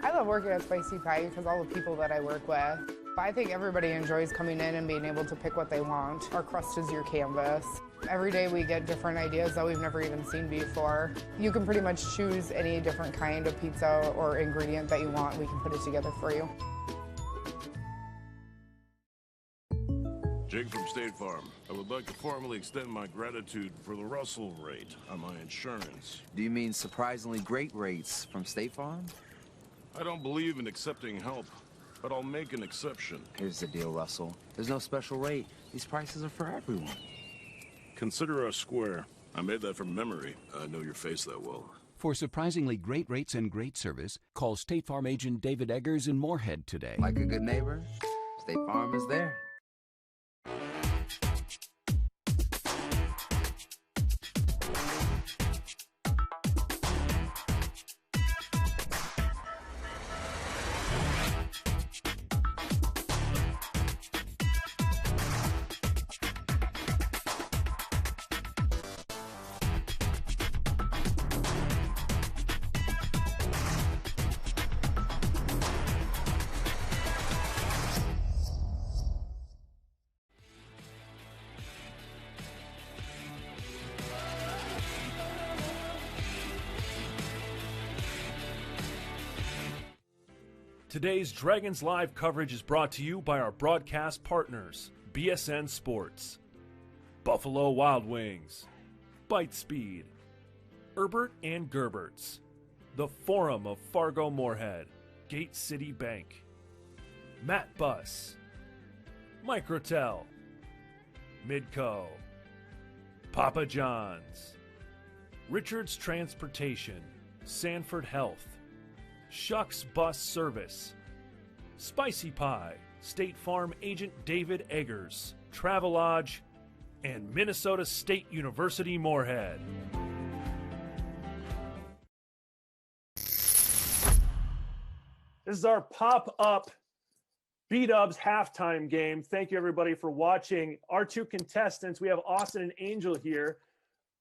Speaker 8: I love working at Spicy Pie because all the people that I work with. I think everybody enjoys coming in and being able to pick what they want. Our crust is your canvas. Every day we get different ideas that we've never even seen before. You can pretty much choose any different kind of pizza or ingredient that you want. We can put it together for you.
Speaker 10: Jake from State Farm. I would like to formally extend my gratitude for the Russell rate on my insurance.
Speaker 11: Do you mean surprisingly great rates from State Farm?
Speaker 10: I don't believe in accepting help, but I'll make an exception.
Speaker 11: Here's the deal, Russell. There's no special rate. These prices are for everyone.
Speaker 10: Consider us square. I made that from memory. I know your face that well.
Speaker 12: For surprisingly great rates and great service, call State Farm agent David Eggers in Moorhead today.
Speaker 11: Like a good neighbor, State Farm is there.
Speaker 13: Today's Dragons Live coverage is brought to you by our broadcast partners, BSN Sports, Buffalo Wild Wings, Bite Speed, Herbert and Gerbert's, the Forum of Fargo Moorhead, Gate City Bank, Matt Bus, Microtel, Midco, Papa John's, Richard's Transportation, Sanford Health, Shucks Bus Service, Spicy Pie, State Farm agent David Eggers, Travelodge, and Minnesota State University Moorhead. This is our pop-up B-Dubs halftime game. Thank you, everybody, for watching. Our two contestants, we have Austin and Angel here.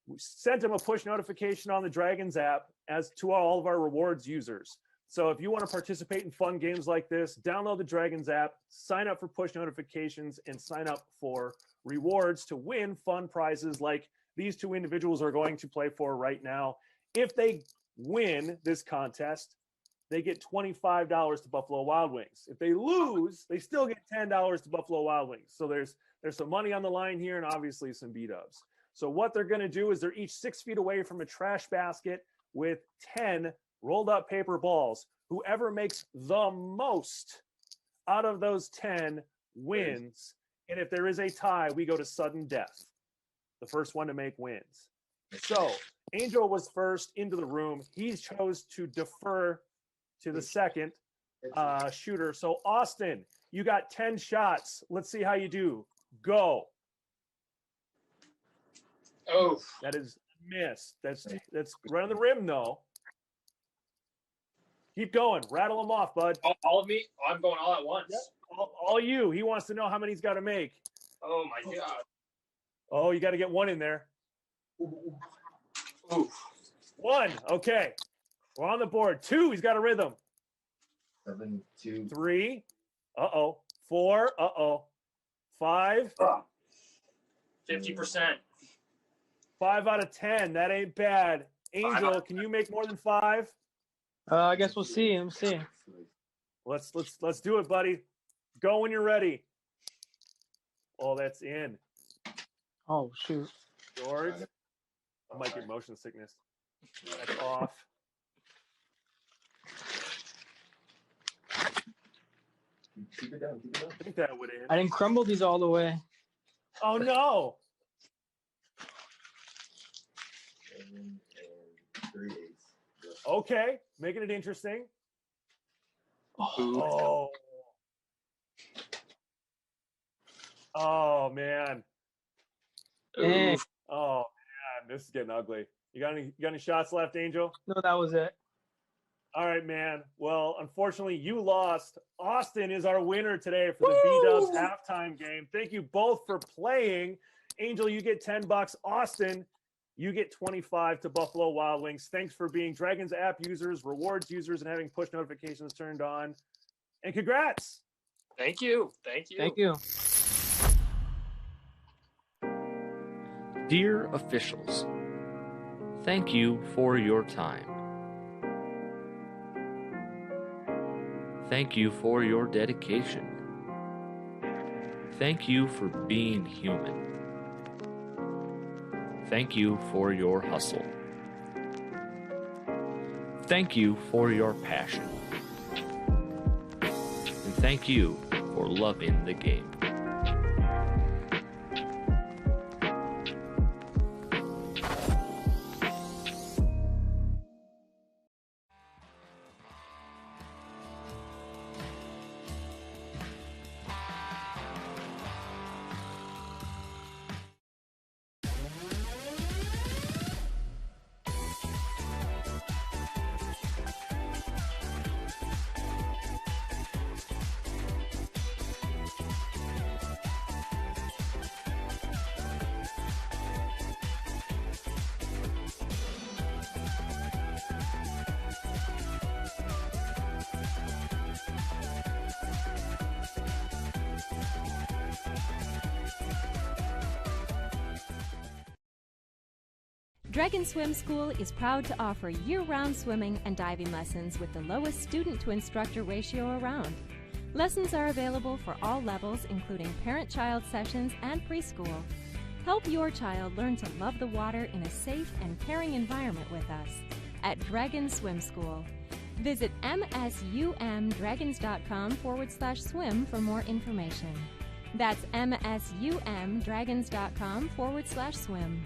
Speaker 13: We sent them a push notification on the Dragons app as to all of our rewards users. So if you want to participate in fun games like this, download the Dragons app, sign up for push notifications, and sign up for rewards to win fun prizes like these two individuals are going to play for right now. If they win this contest, they get $25 to Buffalo Wild Wings. If they lose, they still get $10 to Buffalo Wild Wings. So there's some money on the line here and obviously some B-Dubs. So what they're going to do is they're each 6 feet away from a trash basket with 10 rolled up paper balls. Whoever makes the most out of those 10 wins. And if there is a tie, we go to sudden death. The first one to make wins. So Angel was first into the room. He chose to defer to the second shooter. So Austin, you got 10 shots. Let's see how you do. Go.
Speaker 14: Oh,
Speaker 13: that is a miss. That's right on the rim though. Keep going. Rattle them off, bud.
Speaker 14: All of me? I'm going all at once.
Speaker 13: Yep. All you. He wants to know how many he's got to make.
Speaker 14: Oh, my God.
Speaker 13: Oh, you got to get one in there.
Speaker 14: Ooh.
Speaker 13: 1. Okay. We're on the board. 2. He's got a rhythm.
Speaker 15: 7, 2.
Speaker 13: 3. Uh-oh. 4. Uh-oh. 5.
Speaker 14: 50%.
Speaker 13: 5 out of 10. That ain't bad. Angel, can you make more than 5?
Speaker 16: I guess we'll see. Let me see.
Speaker 13: Let's do it, buddy. Go when you're ready. Oh, that's in.
Speaker 16: Oh, shoot.
Speaker 13: George, I might get motion sickness. That's off.
Speaker 15: Keep it down. Keep it down.
Speaker 13: I think that would end.
Speaker 16: I didn't crumble these all the way.
Speaker 13: Oh, no.
Speaker 15: 7 and 3 8.
Speaker 13: Okay. Making it interesting.
Speaker 16: Oh.
Speaker 13: Oh, man.
Speaker 16: Dang.
Speaker 13: Oh, man. This is getting ugly. You got any shots left, Angel?
Speaker 16: No, that was it.
Speaker 13: All right, man. Well, unfortunately, you lost. Austin is our winner today for the B-Dubs halftime game. Thank you both for playing. Angel, you get $10. Austin, you get 25 to Buffalo Wild Wings. Thanks for being Dragons app users, rewards users, and having push notifications turned on. And congrats.
Speaker 14: Thank you. Thank you.
Speaker 16: Thank you.
Speaker 17: Dear officials, thank you for your time. Thank you for your dedication. Thank you for being human. Thank you for your hustle. Thank you for your passion. And thank you for loving the game.
Speaker 18: Dragon Swim School is proud to offer year-round swimming and diving lessons with the lowest student-to-instructor ratio around. Lessons are available for all levels, including parent-child sessions and preschool. Help your child learn to love the water in a safe and caring environment with us at Dragon Swim School. Visit msumdragons.com/swim for more information. That's msumdragons.com/swim.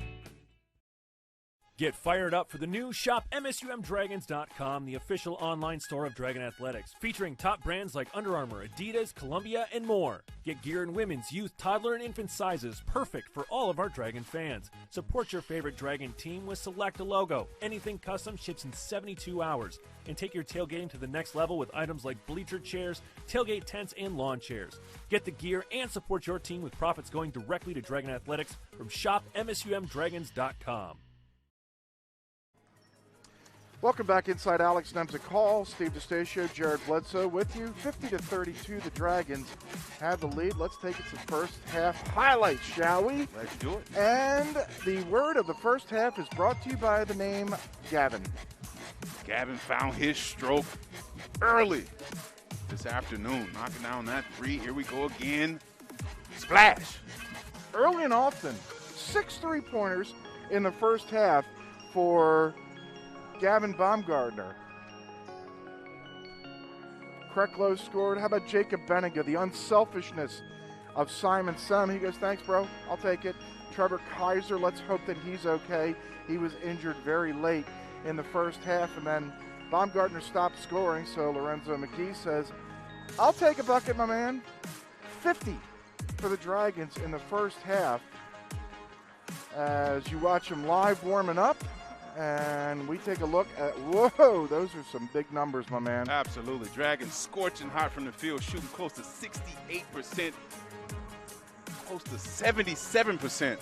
Speaker 19: Get fired up for the new Shop MSUMDragons.com, the official online store of Dragon Athletics, featuring top brands like Under Armour, Adidas, Columbia, and more. Get gear in women's, youth, toddler, and infant sizes, perfect for all of our Dragon fans. Support your favorite Dragon team with Select a Logo. Anything custom ships in 72 hours. And take your tailgating to the next level with items like bleacher chairs, tailgate tents, and lawn chairs. Get the gear and support your team with profits going directly to Dragon Athletics from Shop MSUMDragons.com.
Speaker 1: Welcome back inside Alex Nemza Call. Steve DeStacio, Jared Bledsoe with you. 50-32, the Dragons have the lead. Let's take it to first half highlights, shall we?
Speaker 2: Let's do it.
Speaker 1: And the word of the first half is brought to you by the name Gavin.
Speaker 2: Gavin found his stroke early this afternoon, knocking down that three. Here we go again. Splash.
Speaker 1: Early and often, 6 3-pointers in the first half for Gavin Baumgartner. Kreklow scored. How about Jacob Benninga? The unselfishness of Simon Sem. He goes, thanks, bro. I'll take it. Trevor Kaiser, let's hope that he's okay. He was injured very late in the first half, and then Baumgartner stopped scoring, so Lorenzo McGee says, I'll take a bucket, my man. 50 for the Dragons in the first half. As you watch him live warming up, And we take a look at, whoa, those are some big numbers, my man.
Speaker 2: Absolutely. Dragons scorching hot from the field, shooting close to 68%, close to 77%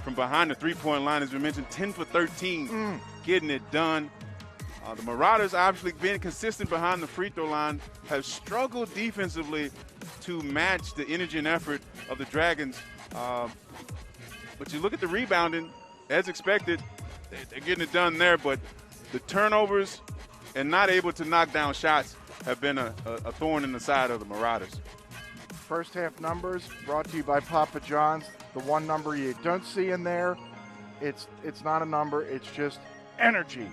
Speaker 2: from behind the three-point line, as we mentioned, 10 for 13, getting it done. The Marauders, obviously being consistent behind the free throw line, have struggled defensively to match the energy and effort of the Dragons. But you look at the rebounding, as expected, they're getting it done there, but the turnovers and not able to knock down shots have been a thorn in the side of the Marauders.
Speaker 1: First half numbers brought to you by Papa John's. The one number you don't see in there, it's not a number, it's just energy.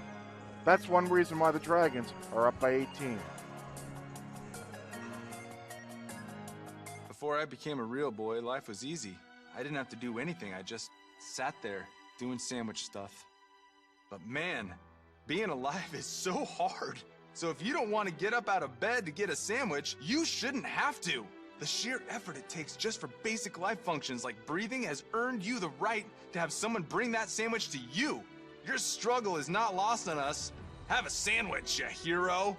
Speaker 1: That's one reason why the Dragons are up by 18.
Speaker 11: Before I became a real boy, life was easy. I didn't have to do anything. I just sat there doing sandwich stuff. But man, being alive is so hard. So if you don't want to get up out of bed to get a sandwich, you shouldn't have to. The sheer effort it takes just for basic life functions like breathing has earned you the right to have someone bring that sandwich to you. Your struggle is not lost on us. Have a sandwich, you hero.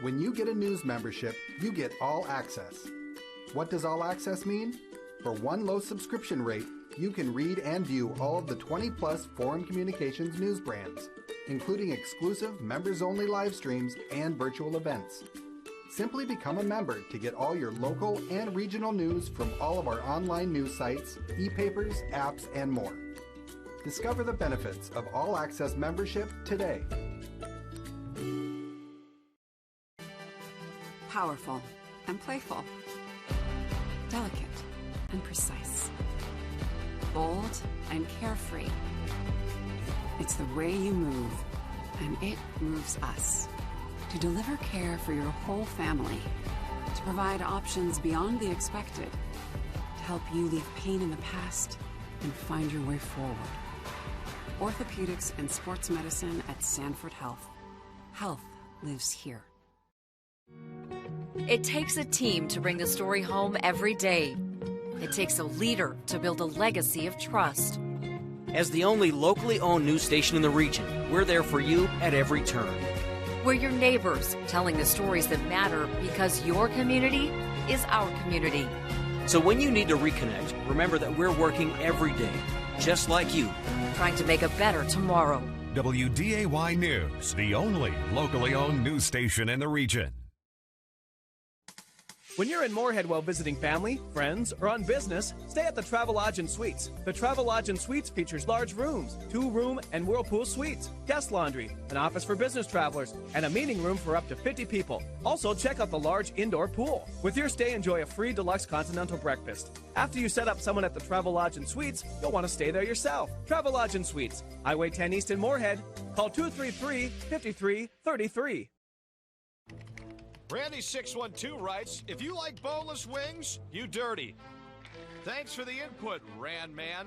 Speaker 20: When you get a news membership, you get all access. What does all access mean? For one low subscription rate, you can read and view all of the 20-plus Forum Communications news brands, including exclusive members-only live streams and virtual events. Simply become a member to get all your local and regional news from all of our online news sites, e-papers, apps, and more. Discover the benefits of All Access membership today.
Speaker 21: Powerful and playful. Delicate and precise. Bold and carefree. It's the way you move, and it moves us. To deliver care for your whole family, to provide options beyond the expected, to help you leave pain in the past and find your way forward. Orthopedics and sports medicine at Sanford Health. Health lives here.
Speaker 22: It takes a team to bring the story home every day. It takes a leader to build a legacy of trust.
Speaker 23: As the only locally owned news station in the region, we're there for you at every turn.
Speaker 22: We're your neighbors, telling the stories that matter because your community is our community.
Speaker 23: So when you need to reconnect, remember that we're working every day, just like you.
Speaker 22: Trying to make a better tomorrow.
Speaker 24: WDAY News, the only locally owned news station in the region.
Speaker 4: When you're in Moorhead while visiting family, friends, or on business, stay at the Travelodge and Suites. The Travelodge and Suites features large rooms, 2-room and whirlpool suites, guest laundry, an office for business travelers, and a meeting room for up to 50 people. Also, check out the large indoor pool. With your stay, enjoy a free deluxe continental breakfast. After you set up someone at the Travelodge and Suites, you'll want to stay there yourself. Travelodge and Suites, Highway 10 East in Moorhead. Call 233-5333.
Speaker 5: Randy612 writes, if you like boneless wings, you dirty. Thanks for the input, Ran Man.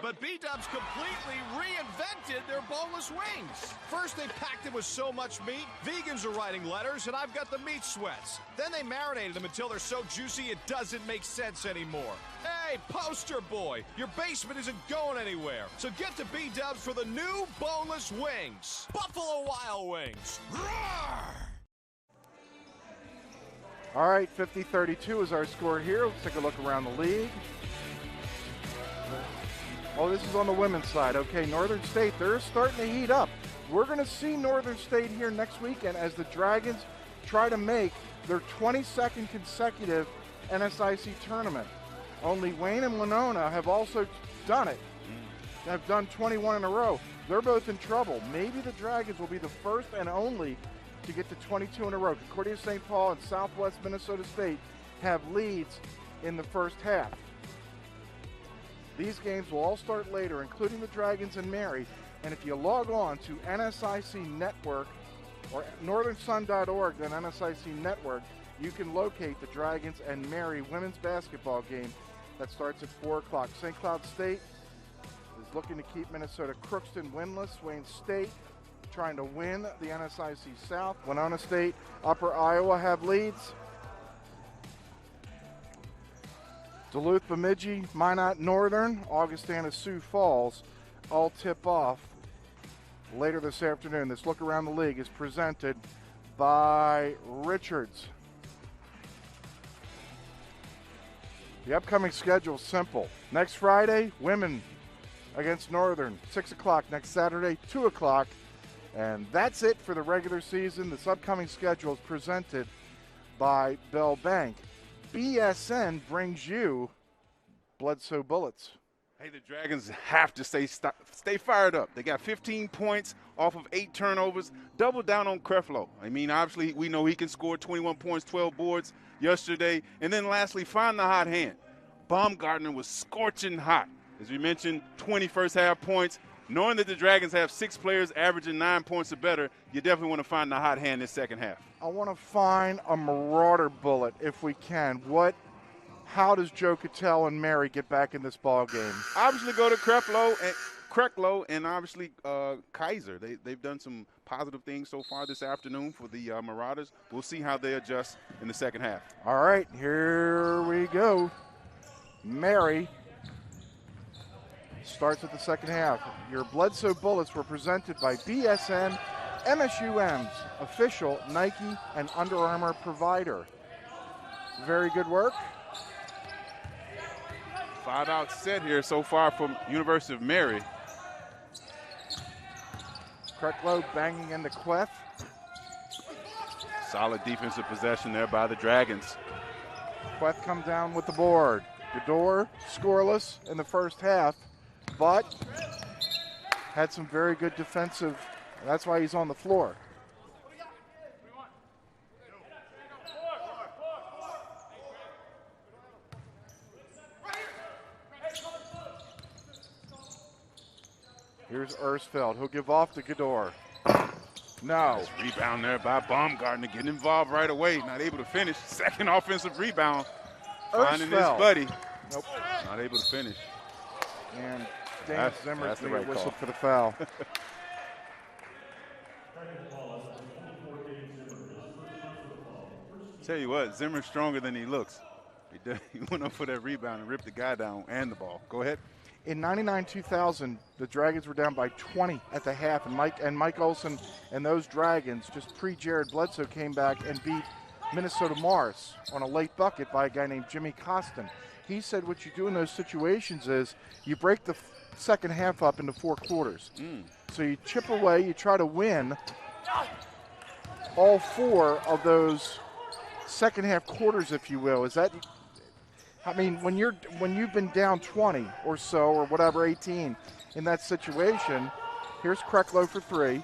Speaker 5: But B-Dubs completely reinvented their boneless wings. First, they packed them with so much meat, vegans are writing letters, and I've got the meat sweats. Then they marinated them until they're so juicy it doesn't make sense anymore. Hey, poster boy, your basement isn't going anywhere. So get to B-Dubs for the new boneless wings. Buffalo Wild Wings. Roar!
Speaker 1: All right, 50-32 is our score here. Let's take a look around the league. Oh, this is on the women's side. Okay, Northern State, they're starting to heat up. We're going to see Northern State here next weekend as the Dragons try to make their 22nd consecutive NSIC tournament. Only Wayne and Winona have also done it. Have done 21 in a row. They're both in trouble. Maybe the Dragons will be the first and only to get to 22 in a row. Concordia St. Paul and Southwest Minnesota State have leads in the first half. These games will all start later, including the Dragons and Mary. And if you log on to NSIC Network or northernsun.org, then NSIC Network, you can locate the Dragons and Mary women's basketball game that starts at 4 o'clock. St. Cloud State is looking to keep Minnesota Crookston winless. Wayne State trying to win the NSIC South. Winona State, Upper Iowa have leads. Duluth, Bemidji, Minot Northern, Augustana, Sioux Falls all tip off later this afternoon. This look around the league is presented by Richards. The upcoming schedule is simple. Next Friday, women against Northern, 6 o'clock. Next Saturday, 2 o'clock. And that's it for the regular season. This upcoming schedule is presented by Bell Bank. BSN brings you Bledsoe Bullets.
Speaker 2: Hey, the Dragons have to stay fired up. They got 15 points off of 8 turnovers. Double down on Creflo. I mean, obviously, we know he can score 21 points, 12 boards yesterday. And then lastly, find the hot hand. Baumgartner was scorching hot. As we mentioned, 20 first half points. Knowing that the Dragons have 6 players averaging 9 points or better, you definitely want to find the hot hand this second half.
Speaker 1: I want to find a Marauder bullet if we can. How does Joe Cattell and Mary get back in this ball game?
Speaker 2: Obviously go to Krecklow and obviously Kaiser. They've done some positive things so far this afternoon for the Marauders. We'll see how they adjust in the second half.
Speaker 1: All right, here we go. Mary starts at the second half. Your Bledsoe Bullets were presented by BSN, MSUM's official Nike and Under Armour provider. Very good work.
Speaker 2: 5-out set here so far from University of Mary.
Speaker 1: Krecklow banging into Queth.
Speaker 2: Solid defensive possession there by the Dragons.
Speaker 1: Queth come down with the board. Gador scoreless in the first half, but had some very good defensive. That's why he's on the floor. Here's Ersfeld. He'll give off to Gador. No.
Speaker 2: Nice rebound there by Baumgartner, getting involved right away. Not able to finish. Second offensive rebound. Finding his buddy.
Speaker 1: Nope.
Speaker 2: Not able to finish.
Speaker 1: And Dan Zimmer's
Speaker 2: the
Speaker 1: going
Speaker 2: right
Speaker 1: to whistle
Speaker 2: call.
Speaker 1: for the foul.
Speaker 2: Tell you what, Zimmer's stronger than he looks. He went up for that rebound and ripped the guy down and the ball. Go ahead.
Speaker 1: In 99-2000, the Dragons were down by 20 at the half, and Mike Olson and those Dragons, just pre-Jared Bledsoe, came back and beat Minnesota Morris on a late bucket by a guy named Jimmy Costin. He said what you do in those situations is you break the second half up into 4 quarters. So you chip away, you try to win all 4 of those second half quarters, if you will. Is that, I mean, when you've been down 20 or so, or whatever, 18 in that situation, here's Krecklow for 3.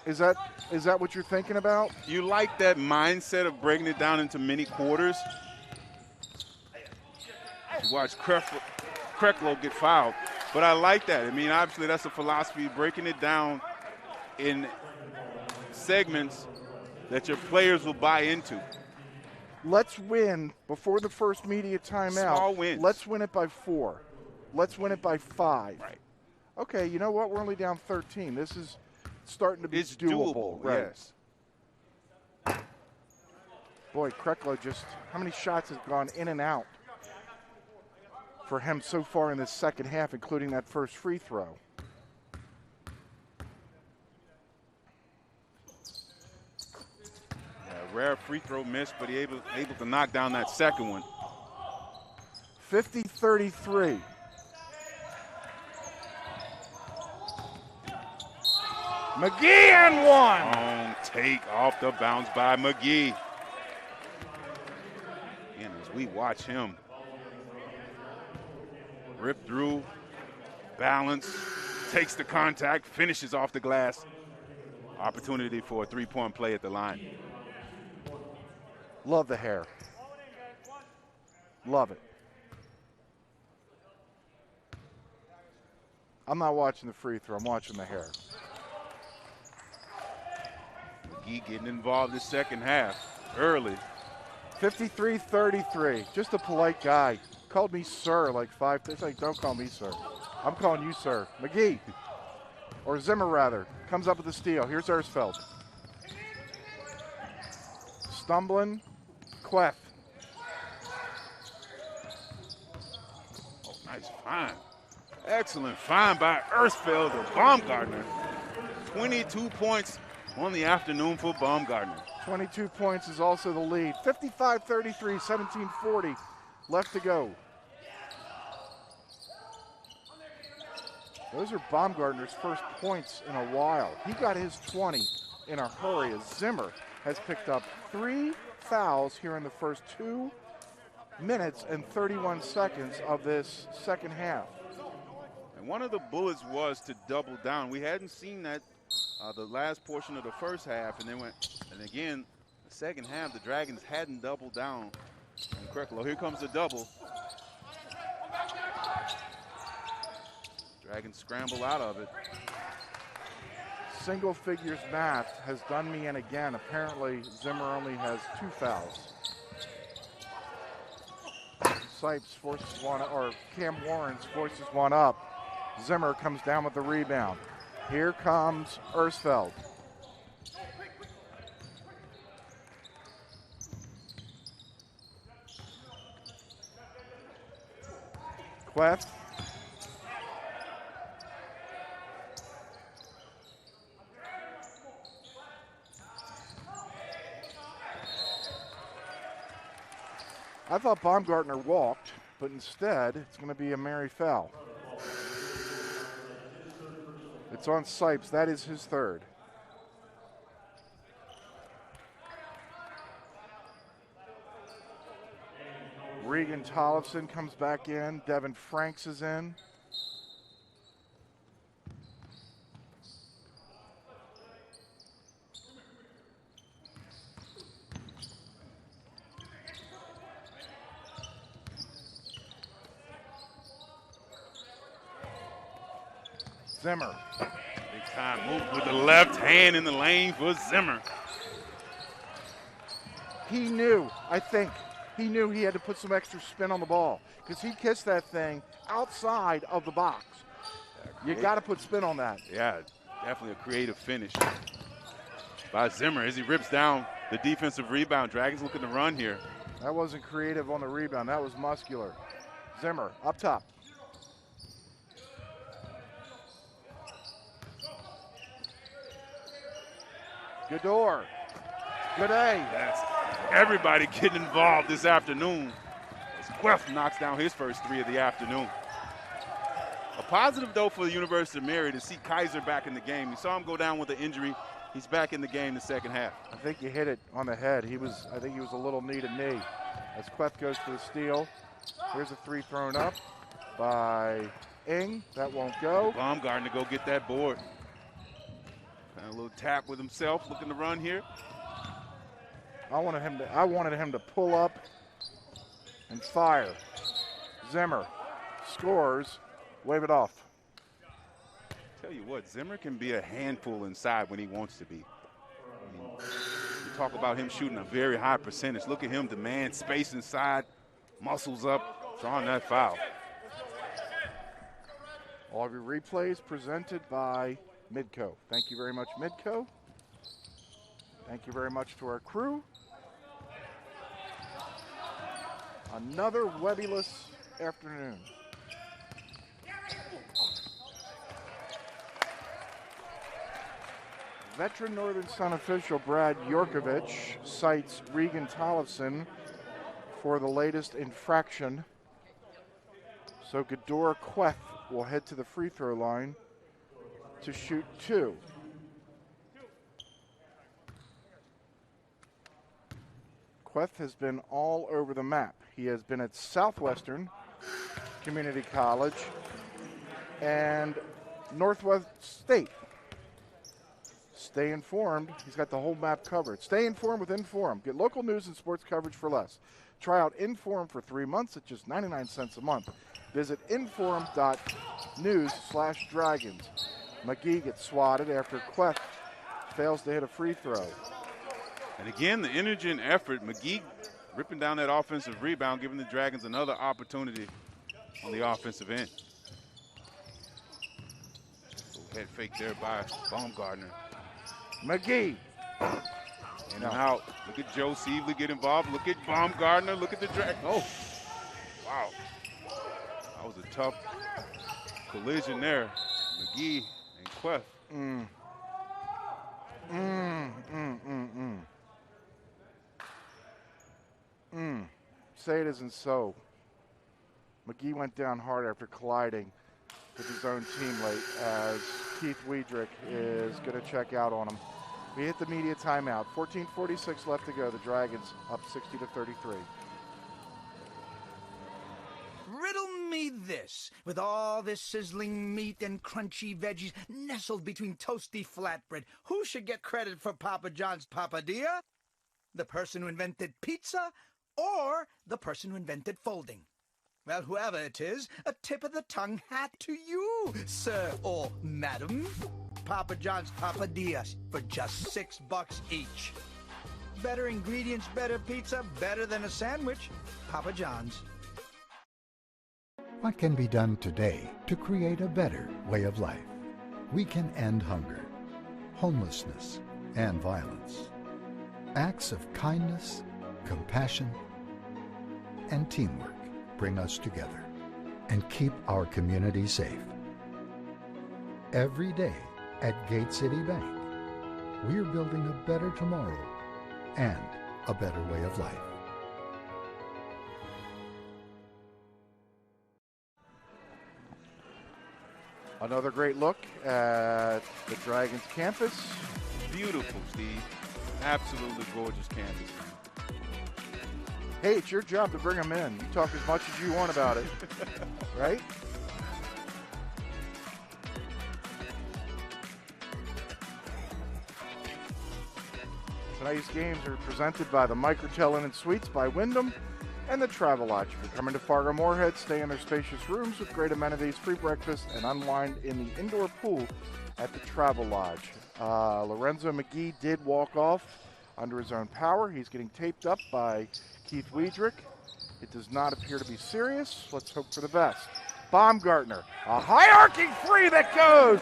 Speaker 1: Is that what you're thinking about?
Speaker 2: You like that mindset of breaking it down into many quarters. You watch Krecklow get fouled, but I like that. I mean, obviously that's a philosophy, breaking it down in segments that your players will buy into.
Speaker 1: Let's win before the first media timeout.
Speaker 2: Small wins.
Speaker 1: Let's win it by 4. Let's win it by 5.
Speaker 2: Right.
Speaker 1: Okay, you know what? We're only down 13. This is starting to be doable. Right.
Speaker 2: Yes.
Speaker 1: Boy, Krecklow just, how many shots has gone in and out for him so far in this second half, including that first free throw?
Speaker 2: Rare free throw miss, but he able to knock down that second one.
Speaker 1: 50-33. McGee and 1.
Speaker 2: Long take off the bounce by McGee. And as we watch him rip through, balance, takes the contact, finishes off the glass. Opportunity for a 3-point play at the line.
Speaker 1: Love the hair. Love it. I'm not watching the free throw. I'm watching the hair.
Speaker 2: McGee getting involved this second half early.
Speaker 1: 53-33. Just a polite guy. Called me sir like 5 times. Like, don't call me sir. I'm calling you sir. McGee, or Zimmer rather, comes up with the steal. Here's Ersfeld. Stumbling. Queth.
Speaker 2: Fine. Excellent find by Ersfeld or Baumgartner. 22 points on the afternoon for Baumgartner.
Speaker 1: 22 points is also the lead. 55-33, 17:40 left to go. Those are Baumgartner's first points in a while. He got his 20 in a hurry as Zimmer has picked up 3 fouls here in the first 2 minutes and 31 seconds of this second half.
Speaker 2: And one of the bullets was to double down. We hadn't seen that the last portion of the first half, and again, the second half, the Dragons hadn't doubled down on Krecklow. Here comes the double. Dragons scramble out of it.
Speaker 1: Single figures math has done me in again. Apparently, Zimmer only has 2 fouls. Sipes forces one, or Cam Warrens forces one up. Zimmer comes down with the rebound. Here comes Ersfeld. Queth. I thought Baumgartner walked, but instead it's going to be a Mary foul. It's on Sipes. That is his third. Regan Tollefson comes back in. Devin Franks is in. Zimmer.
Speaker 2: Big time move with the left hand in the lane for Zimmer.
Speaker 1: He knew, I think, he knew he had to put some extra spin on the ball because he kissed that thing outside of the box. You got to put spin on that.
Speaker 2: Yeah, definitely a creative finish by Zimmer as he rips down the defensive rebound. Dragons looking to run here.
Speaker 1: That wasn't creative on the rebound. That was muscular. Zimmer up top. Gador. Good day.
Speaker 2: That's everybody getting involved this afternoon as Queth knocks down his first 3 of the afternoon. A positive, though, for the University of Mary to see Kaiser back in the game. You saw him go down with an injury. He's back in the game the second half.
Speaker 1: I think you hit it on the head. I think he was a little knee to knee. As Queth goes for the steal. Here's a 3 thrown up by Ing. That won't go.
Speaker 2: Baumgartner to go get that board. A little tap with himself, looking to run here.
Speaker 1: I wanted him to pull up and fire. Zimmer scores, wave it off.
Speaker 2: Tell you what, Zimmer can be a handful inside when he wants to be. I mean, you talk about him shooting a very high percentage. Look at him demand space inside, muscles up, drawing that foul.
Speaker 1: All of your replays presented by Midco. Thank you very much, Midco. Thank you very much to our crew. Another Webbyless afternoon. Veteran Northern Sun official Brad Yorkovich cites Regan Tollefson for the latest infraction. So Gador Queth will head to the free throw line to shoot 2. Queth has been all over the map. He has been at Southwestern Community College and Northwest State. Stay informed. He's got the whole map covered. Stay informed with Inform. Get local news and sports coverage for less. Try out Inform for 3 months at just 99 cents a month. Visit inform.news/dragons. McGee gets swatted after Queth fails to hit a free throw.
Speaker 2: And again, the energy and effort. McGee ripping down that offensive rebound, giving the Dragons another opportunity on the offensive end. Head fake there by Baumgartner.
Speaker 1: McGee.
Speaker 2: In and out. Look at Joe Sievely get involved. Look at Baumgartner. Look at the Dragons. Oh, wow. That was a tough collision there. McGee and Queth.
Speaker 1: Say it isn't so. McGee went down hard after colliding with his own teammate as Keith Weidrich is going to check out on him. We hit the media timeout. 14:46 left to go. The Dragons up 60-33.
Speaker 3: Riddle me this. With all this sizzling meat and crunchy veggies nestled between toasty flatbread, who should get credit for Papa John's papadilla? The person who invented pizza or the person who invented folding? Well, whoever it is, a tip of the tongue hat to you, sir or madam. Papa John's papadillas for just $6 each. Better ingredients, better pizza, better than a sandwich. Papa John's.
Speaker 6: What can be done today to create a better way of life? We can end hunger, homelessness, and violence. Acts of kindness, compassion, and teamwork bring us together and keep our community safe. Every day at Gate City Bank, we're building a better tomorrow and a better way of life.
Speaker 1: Another great look at the Dragons campus.
Speaker 2: Beautiful, Steve. Absolutely gorgeous campus.
Speaker 1: Hey, it's your job to bring them in. You talk as much as you want about it, right? Tonight's games are presented by the Microtel Linen Suites by Wyndham and the Travelodge. If you're coming to Fargo Moorhead, stay in their spacious rooms with great amenities, free breakfast, and unwind in the indoor pool at the Travelodge. Lorenzo McGee did walk off under his own power. He's getting taped up by Keith Weidrich. It does not appear to be serious. Let's hope for the best. Baumgartner, a high-arcing three that goes.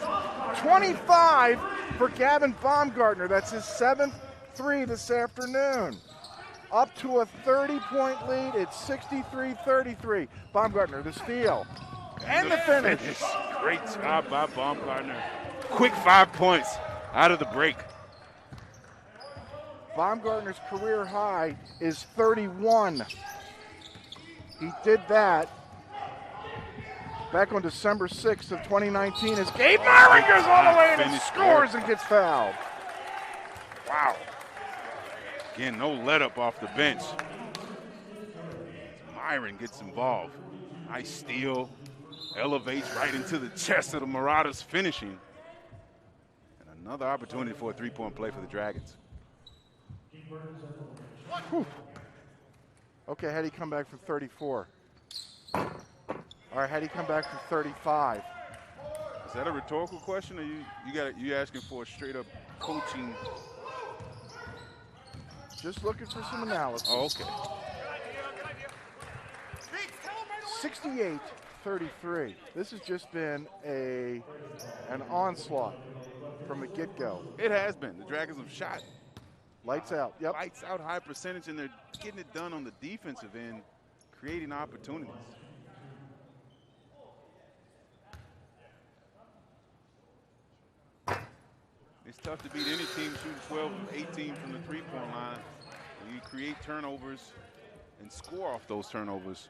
Speaker 1: 25 for Gavin Baumgartner. That's his 7th three this afternoon. Up to a 30-point lead. It's 63-33. Baumgartner, the steal. And the finish.
Speaker 2: Great job by Baumgartner. Quick 5 points out of the break.
Speaker 1: Baumgartner's career high is 31. He did that back on December 6th of 2019 as Gabe Myron goes all the way and scores and gets fouled.
Speaker 2: Wow. Again, no let up off the bench. Myron gets involved. Nice steal. Elevates right into the chest of the Marauders, finishing. And another opportunity for a three-point play for the Dragons.
Speaker 1: Whew. Okay, how'd he come back from 34? All right, how'd he come back from 35?
Speaker 2: Is that a rhetorical question, or you asking for a straight-up coaching?
Speaker 1: Just looking for some analysis.
Speaker 2: Oh, okay.
Speaker 1: 68-33. This has just been an onslaught from the get-go.
Speaker 2: It has been. The Dragons have shot.
Speaker 1: Lights out. Yep.
Speaker 2: Lights out, high percentage, and they're getting it done on the defensive end, creating opportunities. It's tough to beat any team shooting 12 from 18 from the three-point line. And you create turnovers and score off those turnovers.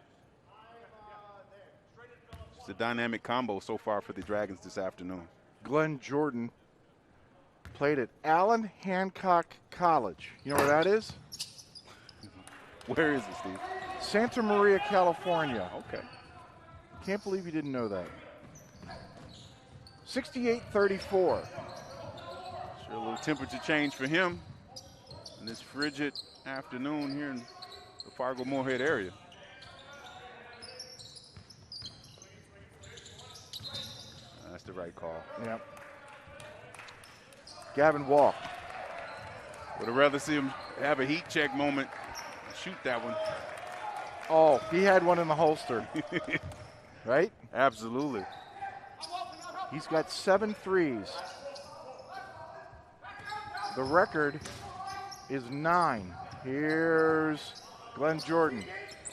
Speaker 2: It's a dynamic combo so far for the Dragons this afternoon.
Speaker 1: Glenn Jordan played at Allen Hancock College. You know where that is?
Speaker 2: Where is it, Steve?
Speaker 1: Santa Maria, California.
Speaker 2: Okay.
Speaker 1: Can't believe you didn't know that. 68-34.
Speaker 2: Sure, a little temperature change for him in this frigid afternoon here in the Fargo Moorhead area. That's the right call.
Speaker 1: Yep. Gavin walked.
Speaker 2: Would have rather see him have a heat check moment and shoot that one.
Speaker 1: Oh, he had one in the holster. Right?
Speaker 2: Absolutely.
Speaker 1: He's got 7 threes. The record is 9. Here's Glenn Jordan.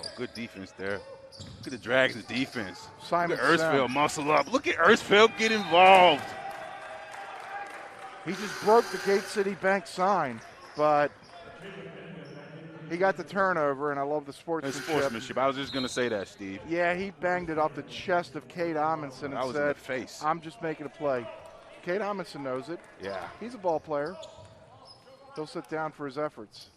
Speaker 2: Oh, good defense there. Look at the Dragons' defense.
Speaker 1: Simon
Speaker 2: Look at Ersfeld
Speaker 1: Sem.
Speaker 2: muscle up. Look at Ersfeld get involved.
Speaker 1: He just broke the Gate City Bank sign, but he got the turnover, and I love the sportsmanship.
Speaker 2: I was just going to say that, Steve.
Speaker 1: Yeah, he banged it off the chest of Cade Amundsen and
Speaker 2: was in the
Speaker 1: said,
Speaker 2: face.
Speaker 1: I'm just making a play. Cade Amundsen knows it.
Speaker 2: Yeah.
Speaker 1: He's a ball player. He'll sit down for his efforts.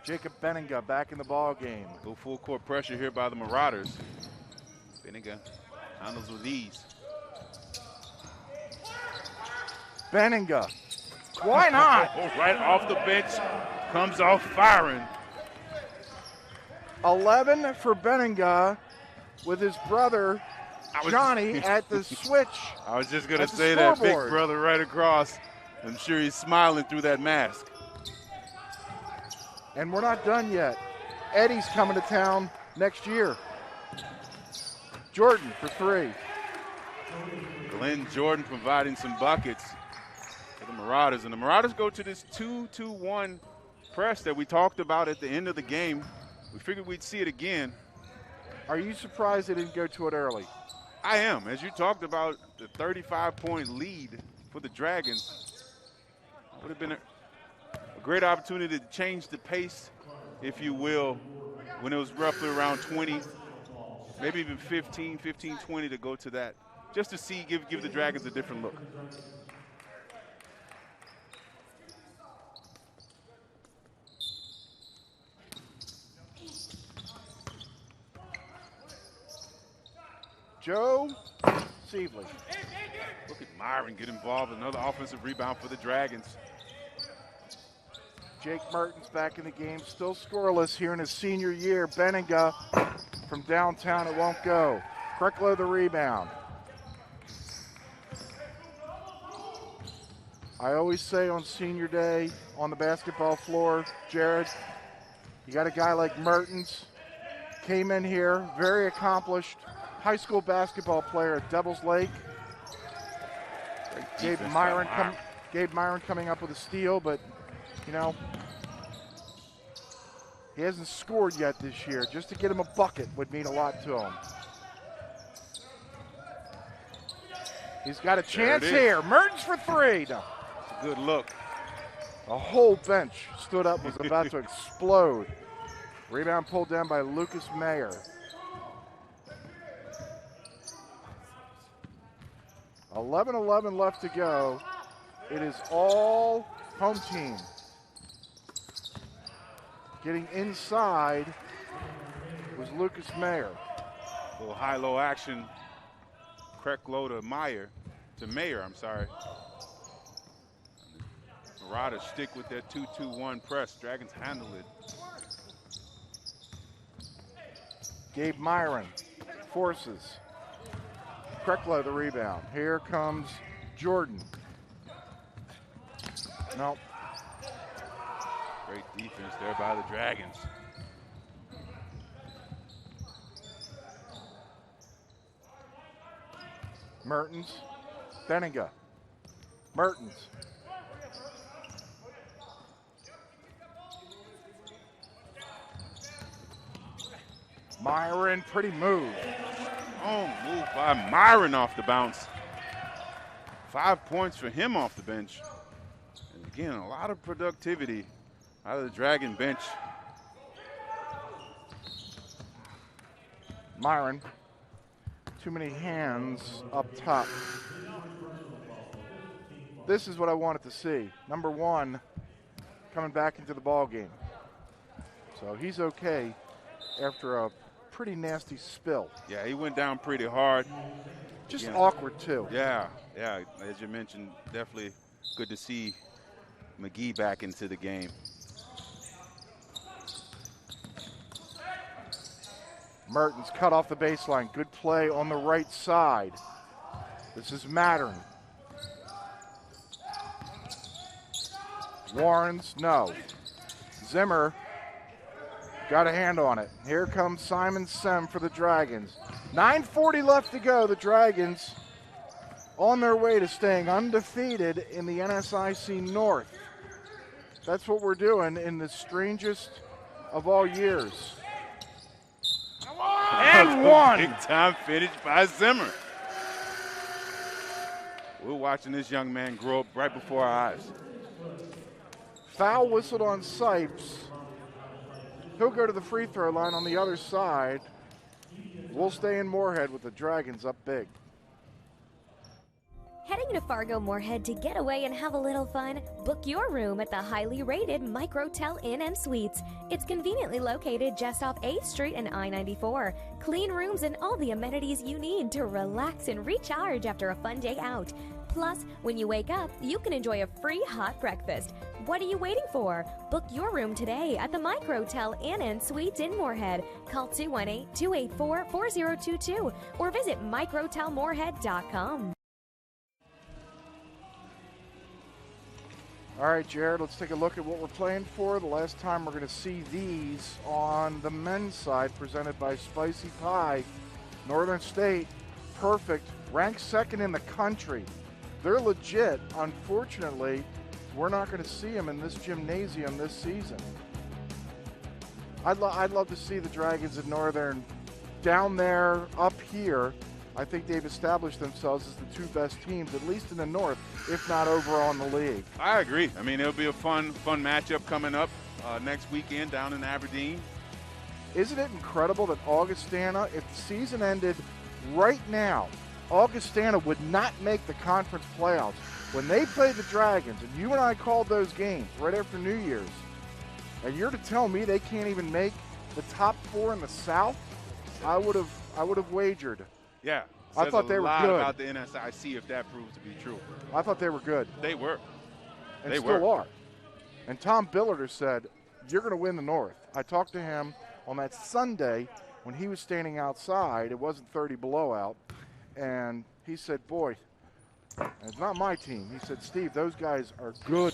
Speaker 1: Jacob Benninga back in the ball game.
Speaker 2: Go full court pressure here by the Marauders. Benninga handles with ease.
Speaker 1: Benninga. Why not?
Speaker 2: Right off the bench, comes off firing.
Speaker 1: 11 for Benninga with his brother Johnny at the switch.
Speaker 2: I was just going to say that big brother right across. I'm sure he's smiling through that mask.
Speaker 1: And we're not done yet. Eddie's coming to town next year. Jordan for 3.
Speaker 2: Glenn Jordan providing some buckets for the Marauders. And the Marauders go to this 2-2-1 press that we talked about at the end of the game. We figured we'd see it again.
Speaker 1: Are you surprised they didn't go to it early?
Speaker 2: I am. As you talked about the 35-point lead for the Dragons, would have been a great opportunity to change the pace, if you will, when it was roughly around 20, maybe even 15, 20 to go to that, just to see, give the Dragons a different look.
Speaker 1: Joe Sievely.
Speaker 2: Look at Myron get involved. Another offensive rebound for the Dragons.
Speaker 1: Jake Mertens back in the game, still scoreless here in his senior year. Benninga from downtown, it won't go. Krecklow the rebound. I always say on senior day on the basketball floor, Jared, you got a guy like Mertens, came in here, very accomplished, high school basketball player at Devils Lake. Gabe Myron coming up with a steal, but you know, he hasn't scored yet this year. Just to get him a bucket would mean a lot to him. He's got a chance here. Mertens for 3. No.
Speaker 2: It's a good look.
Speaker 1: The whole bench stood up, was about to explode. Rebound pulled down by Lucas Mayer. 11-11 left to go. It is all home team. Getting inside was Lucas Mayer.
Speaker 2: A little high-low action. Krecklow to Mayer. Marauders stick with that 2-2-1 press. Dragons handle it.
Speaker 1: Gabe Myron forces. Krecklow the rebound. Here comes Jordan. Nope.
Speaker 2: Great defense there by the Dragons.
Speaker 1: Mertens. Benninga. Mertens. Myron, pretty move.
Speaker 2: Oh, move by Myron off the bounce. 5 points for him off the bench. And again, a lot of productivity out of the Dragon bench.
Speaker 1: Myron, too many hands up top. This is what I wanted to see. Number 1 coming back into the ball game. So he's okay after a pretty nasty spill.
Speaker 2: Yeah, he went down pretty hard.
Speaker 1: Just awkward too.
Speaker 2: Yeah, as you mentioned, definitely good to see McGee back into the game.
Speaker 1: Mertens cut off the baseline. Good play on the right side. This is Mattern. Warrens, no. Zimmer got a hand on it. Here comes Simon Sem for the Dragons. 9:40 left to go. The Dragons on their way to staying undefeated in the NSIC North. That's what we're doing in the strangest of all years. And one.
Speaker 2: Big time finish by Zimmer. We're watching this young man grow up right before our eyes.
Speaker 1: Foul whistled on Sipes. He'll go to the free throw line on the other side. We'll stay in Moorhead with the Dragons up big.
Speaker 7: Heading to Fargo Moorhead to get away and have a little fun? Book your room at the highly rated Microtel Inn and Suites. It's conveniently located just off 8th Street and I-94. Clean rooms and all the amenities you need to relax and recharge after a fun day out. Plus, when you wake up, you can enjoy a free hot breakfast. What are you waiting for? Book your room today at the Microtel Inn and Suites in Moorhead. Call 218-284-4022 or visit microtelmoorhead.com.
Speaker 1: All right, Jared, let's take a look at what we're playing for. The last time we're going to see these on the men's side, presented by Spicy Pie. Northern State, perfect, ranked second in the country. They're legit. Unfortunately, we're not going to see them in this gymnasium this season. I'd love to see the Dragons at Northern down there, up here. I think they've established themselves as the two best teams, at least in the North, if not overall in the league.
Speaker 2: I agree. I mean, it'll be a fun matchup coming up next weekend down in Aberdeen.
Speaker 1: Isn't it incredible that Augustana, if the season ended right now, Augustana would not make the conference playoffs. When they played the Dragons, and you and I called those games right after New Year's, and you're to tell me they can't even make the top four in the South? I would have wagered.
Speaker 2: Yeah.
Speaker 1: I thought they were good.
Speaker 2: Says a lot about the NSIC if that proves to be true.
Speaker 1: I thought they were good.
Speaker 2: They were.
Speaker 1: And
Speaker 2: they
Speaker 1: still
Speaker 2: were.
Speaker 1: are. And Tom Billiter said, you're going to win the North. I talked to him on that Sunday when he was standing outside. It wasn't 30 below out. And he said, boy, it's not my team. He said, Steve, those guys are good.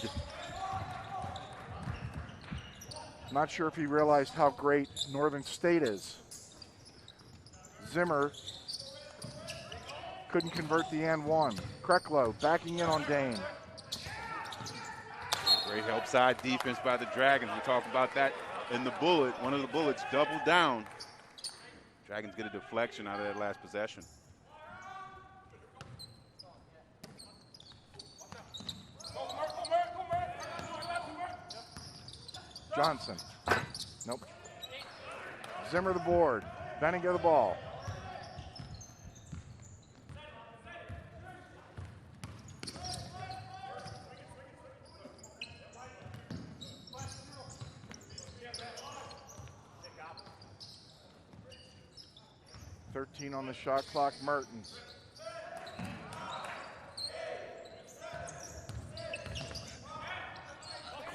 Speaker 1: Not sure if he realized how great Northern State is. Zimmer couldn't convert the and one. Kreklow backing in on Dane.
Speaker 2: Great help side defense by the Dragons. We talked about that in the bullet. One of the bullets doubled down. Dragons get a deflection out of that last possession.
Speaker 1: Johnson. Nope. Zimmer the board. Benning the ball. On the shot clock, Mertens.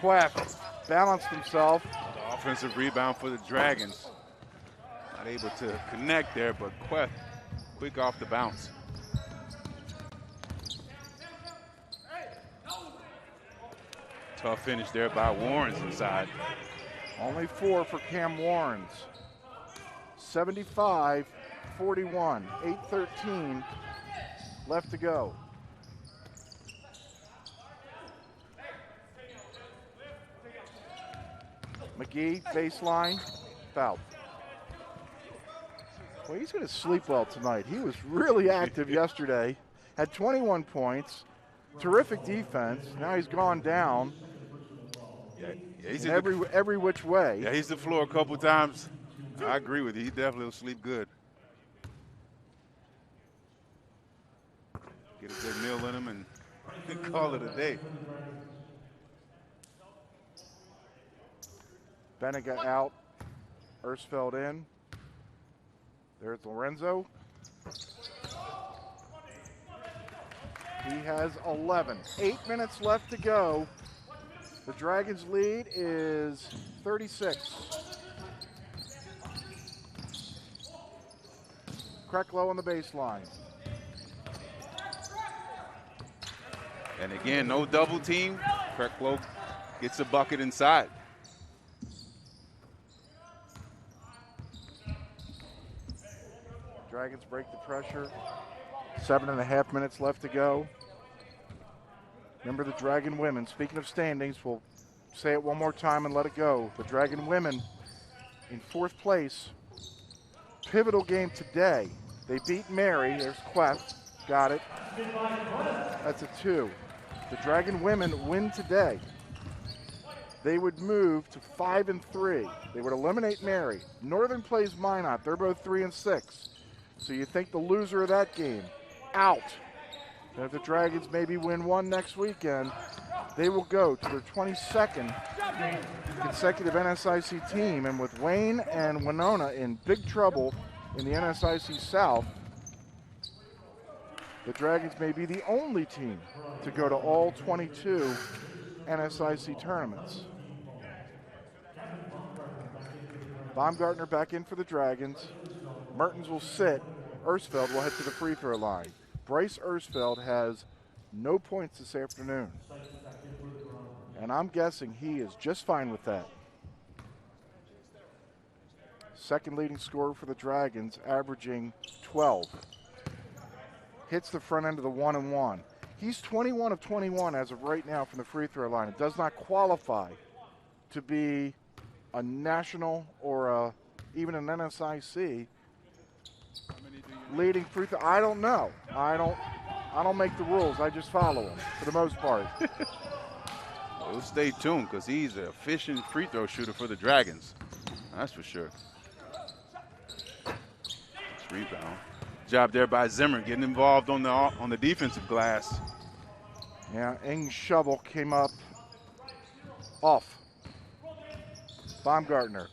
Speaker 1: Queft balanced himself.
Speaker 2: The offensive rebound for the Dragons. Not able to connect there, but Queft quick off the bounce. Tough finish there by Warrens inside.
Speaker 1: Only 4 for Cam Warrens. 75-41, 8:13 left to go. McGee, baseline, foul. Well, he's going to sleep well tonight. He was really active yesterday, had 21 points, terrific defense. Now he's gone down
Speaker 2: he's
Speaker 1: every which way.
Speaker 2: Yeah, he's the floor a couple times. I agree with you. He definitely will sleep good. Get a good meal in him and call it a day.
Speaker 1: Benega out. Ersfeld in. There's Lorenzo. He has 11. 8 minutes left to go. The Dragons' lead is 36. Kreklow on the baseline.
Speaker 2: And again, no double team. Kreklow gets a bucket inside.
Speaker 1: Dragons break the pressure. 7.5 minutes left to go. Remember the Dragon women. Speaking of standings, we'll say it one more time and let it go. The Dragon women in 4th place pivotal game today. They beat Mary. There's Quest. Got it. That's a 2. The Dragon women win today. They would move to 5-3. They would eliminate Mary. Northern plays Minot. They're both 3-6. So you think the loser of that game out. And if the Dragons maybe win one next weekend, they will go to their 22nd consecutive NSIC team. And with Wayne and Winona in big trouble in the NSIC South, the Dragons may be the only team to go to all 22 NSIC tournaments. Baumgartner back in for the Dragons. Mertens will sit. Ersfeld will head to the free throw line. Bryce Ersfeld has no points this afternoon. And I'm guessing he is just fine with that. Second leading scorer for the Dragons, averaging 12. Hits the front end of the 1-and-1. He's 21 of 21 as of right now from the free throw line. It does not qualify to be a national or even an NSIC leading free throw. I don't know. I don't make the rules. I just follow them for the most part.
Speaker 2: We'll stay tuned because he's an efficient free throw shooter for the Dragons. That's for sure. Nice rebound. Job there by Zimmer, getting involved on the defensive glass.
Speaker 1: Yeah, Ing's shovel came up off. Baumgartner.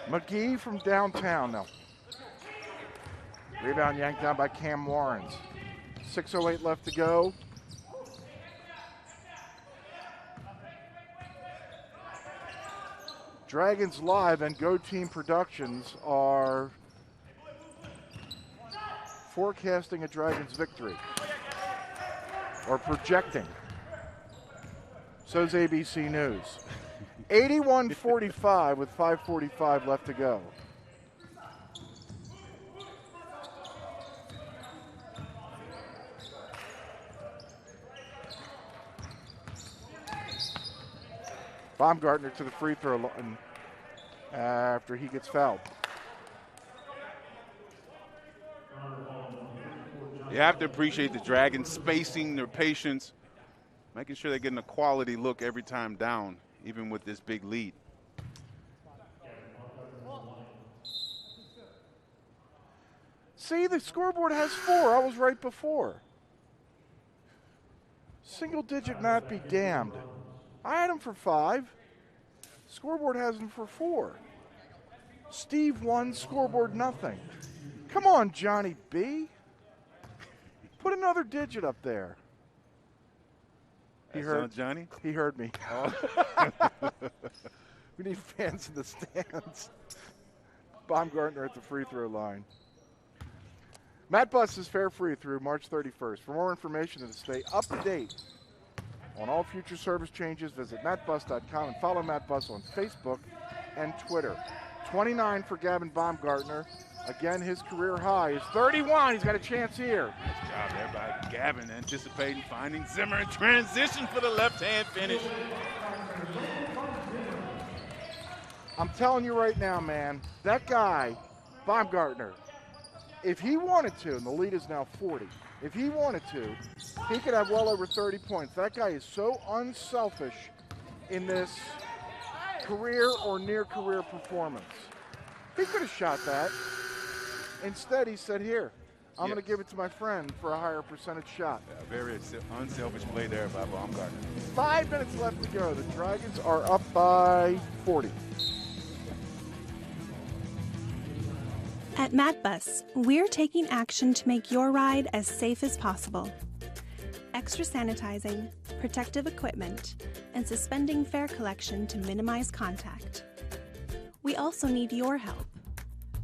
Speaker 1: McGee from downtown now. Rebound yanked down by Cam Warrens. 6:08 left to go. Dragons Live and Go Team Productions are forecasting a Dragons victory, or projecting. So's ABC News. 81-45 with 5:45 left to go. Baumgartner to the free throw line after he gets fouled.
Speaker 2: You have to appreciate the Dragons spacing, their patience, making sure they're getting a quality look every time down, even with this big lead.
Speaker 1: See, the scoreboard has 4. I was right before. Single digit not be damned. I had him for 5. Scoreboard has him for 4. Steve 1, scoreboard nothing. Come on, Johnny B. Put another digit up there. He heard
Speaker 2: Johnny?
Speaker 1: He heard me. We need fans in the stands. Baumgartner at the free throw line. Matt Buss is fair free through March 31st. For more information and to stay up to date on all future service changes, visit mattbuss.com and follow Matt Buss on Facebook and Twitter. 29 for Gavin Baumgartner. Again, his career high is 31. He's got a chance here.
Speaker 2: Nice job there by Gavin, anticipating, finding Zimmer in transition for the left-hand finish.
Speaker 1: I'm telling you right now, man, that guy, Baumgartner, if he wanted to, and the lead is now 40, if he wanted to, he could have well over 30 points. That guy is so unselfish in this career or near-career performance. He could have shot that. Instead, he said, here, I'm going to give it to my friend for a higher percentage shot.
Speaker 2: Yeah, very unselfish play there by Baumgartner.
Speaker 1: 5 minutes left to go. The Dragons are up by 40.
Speaker 8: At MatBus, we're taking action to make your ride as safe as possible. Extra sanitizing, protective equipment, and suspending fare collection to minimize contact. We also need your help.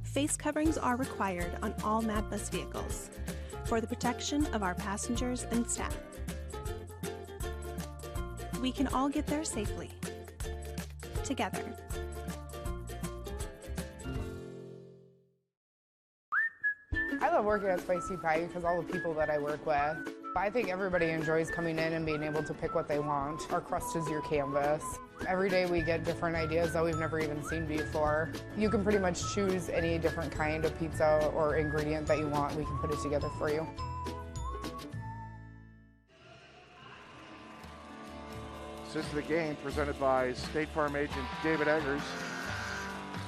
Speaker 8: Face coverings are required on all MatBus vehicles for the protection of our passengers and staff. We can all get there safely. Together.
Speaker 9: I love love working at Spicy Pie because all the people that I work with. I think everybody enjoys coming in and being able to pick what they want. Our crust is your canvas. Every day we get different ideas that we've never even seen before. You can pretty much choose any different kind of pizza or ingredient that you want. We can put it together for you.
Speaker 1: Assist of the game presented by State Farm agent David Eggers.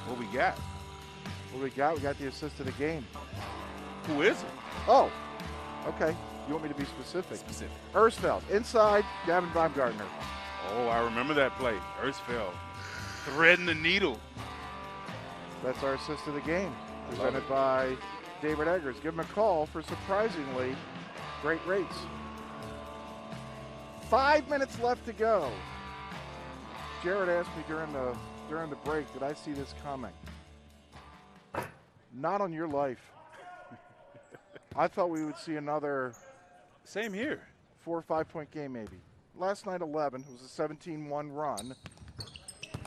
Speaker 2: What we got?
Speaker 1: What we got? We got the assist of the game.
Speaker 2: Who is it?
Speaker 1: Oh, okay. You want me to be specific?
Speaker 2: Specific.
Speaker 1: Ersfeld, inside, Gavin Baumgartner.
Speaker 2: Oh, I remember that play. Ersfeld threading the needle.
Speaker 1: That's our assist of the game, presented by David Eggers. Give him a call for surprisingly great rates. 5 minutes left to go. Jared asked me during the break, did I see this coming? Not on your life. I thought we would see another.
Speaker 2: Same here.
Speaker 1: 4 or 5 point game maybe. Last night 11 was a 17-1 run.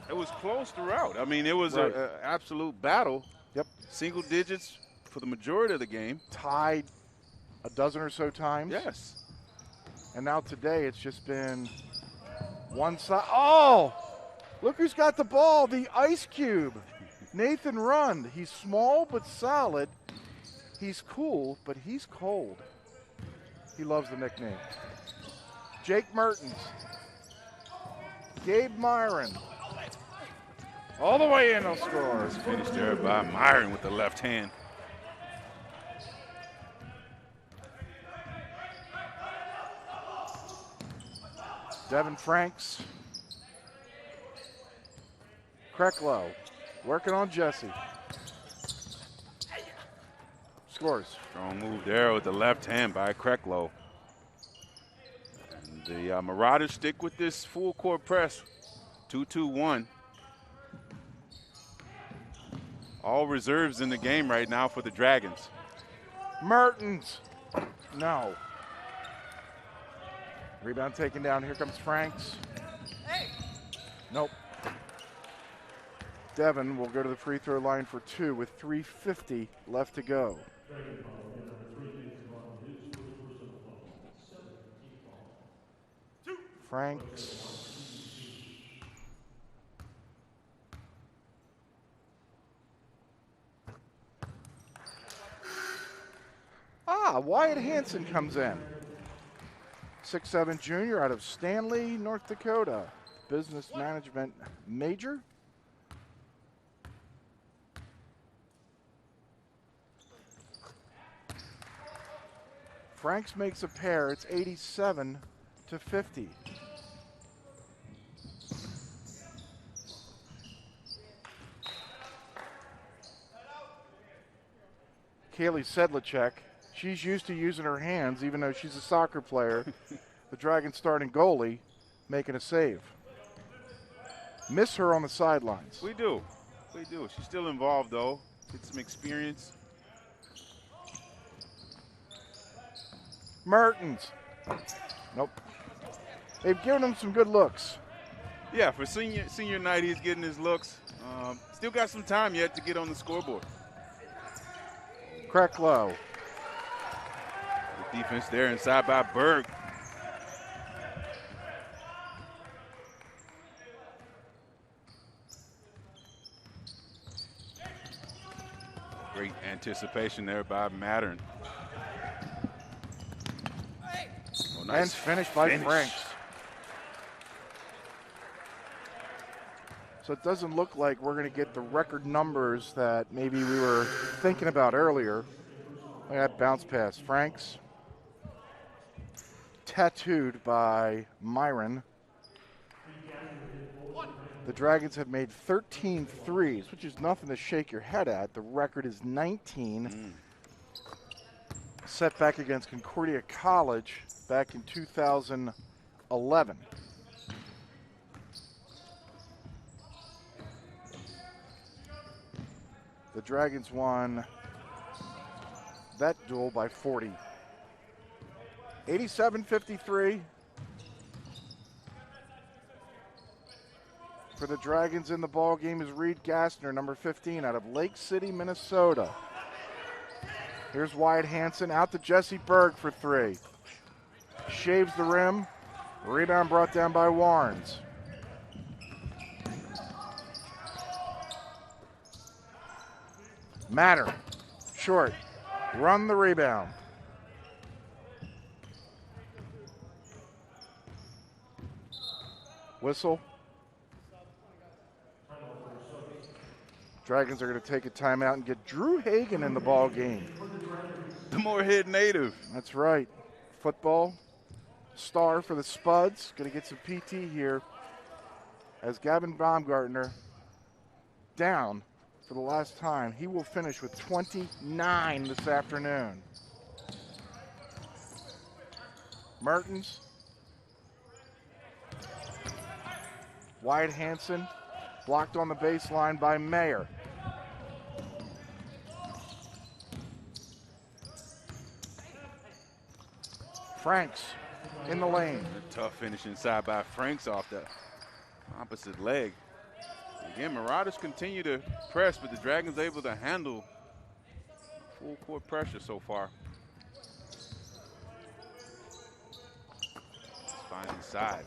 Speaker 2: It was close throughout. I mean, it was
Speaker 1: Right.
Speaker 2: an absolute battle.
Speaker 1: Yep.
Speaker 2: Single digits for the majority of the game.
Speaker 1: Tied a dozen or so times.
Speaker 2: Yes.
Speaker 1: And now today it's just been one side. Oh! Look who's got the ball, the Ice Cube. Nathan Rund. He's small but solid. He's cool, but he's cold. He loves the nickname. Jake Mertens. Gabe Myron. All the way in, they'll score.
Speaker 2: It's finished there by Myron with the left hand.
Speaker 1: Devin Franks. Krecklow working on Jesse. Scores.
Speaker 2: Strong move there with the left hand by Krecklow. And the Marauders stick with this full court press. 2-2-1. All reserves in the game right now for the Dragons.
Speaker 1: Mertens. No. Rebound taken down. Here comes Franks. Nope. Devin will go to the free throw line for 2 with 3:50 left to go. Franks. Wyatt Hansen comes in. 6'7" junior out of Stanley, North Dakota. Business management major. Franks makes a pair. It's 87-50. Kaylee Sedlacek, she's used to using her hands, even though she's a soccer player. The Dragons starting goalie making a save. Miss her on the sidelines.
Speaker 2: We do. We do. She's still involved, though. Get some experience.
Speaker 1: Mertens. Nope. They've given him some good looks.
Speaker 2: Yeah, for senior night, he's getting his looks. Still got some time yet to get on the scoreboard.
Speaker 1: Krecklow.
Speaker 2: The defense there inside by Berg. Great anticipation there by Mattern. Oh, nice
Speaker 1: And finished by Franks. So it doesn't look like we're going to get the record numbers that maybe we were thinking about earlier. Look at that bounce pass. Franks. Tattooed by Myron. The Dragons have made 13 threes, which is nothing to shake your head at. The record is 19. Set back against Concordia College back in 2011. The Dragons won that duel by 40. 87-53. For the Dragons in the ball game is Reed Gassner, number 15, out of Lake City, Minnesota. Here's Wyatt Hansen out to Jesse Berg for three. Shaves the rim. Rebound brought down by Warrens. Matter. Short. Run the rebound. Whistle. Dragons are going to take a timeout and get Drew Hagan in the ball game.
Speaker 2: The Moorhead native.
Speaker 1: That's right. Football star for the Spuds. Going to get some PT here as Gavin Baumgartner down for the last time. He will finish with 29 this afternoon. Mertens. Wyatt Hansen blocked on the baseline by Mayer. Franks in the lane.
Speaker 2: A tough finish inside by Franks off the opposite leg. Again, Marauders continue to press, but the Dragons able to handle full court pressure so far. Let's find inside.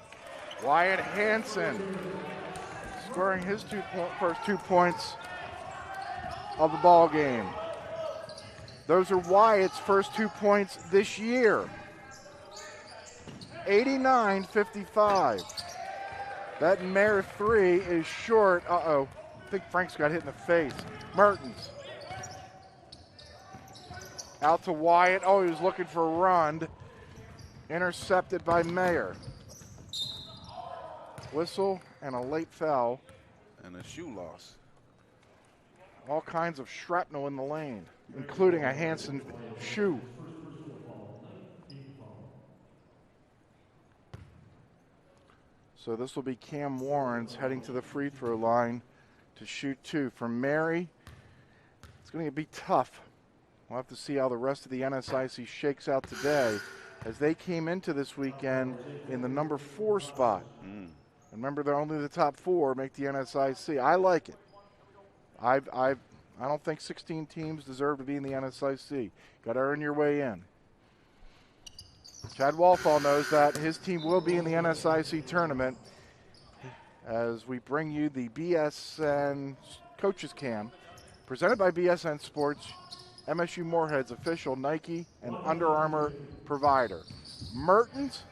Speaker 1: Wyatt Hansen scoring his first 2 points of the ball game. Those are Wyatt's first 2 points this year. 89-55. That Mayer three is short. Uh-oh. I think Franks got hit in the face. Mertens. Out to Wyatt. Oh, he was looking for a run. Intercepted by Mayer. Whistle and a late foul.
Speaker 2: And a shoe loss.
Speaker 1: All kinds of shrapnel in the lane, including a Hansen shoe. So this will be Cam Warrens heading to the free throw line to shoot two. For Mary, it's going to be tough. We'll have to see how the rest of the NSIC shakes out today as they came into this weekend in the number 4 spot. Remember, they're only the top 4 make the NSIC. I like it. I don't think 16 teams deserve to be in the NSIC. Got to earn your way in. Chad Walthall knows that. His team will be in the NSIC tournament as we bring you the BSN Coaches Cam presented by BSN Sports, MSU Moorhead's official Nike and Under Armour provider. Mertens,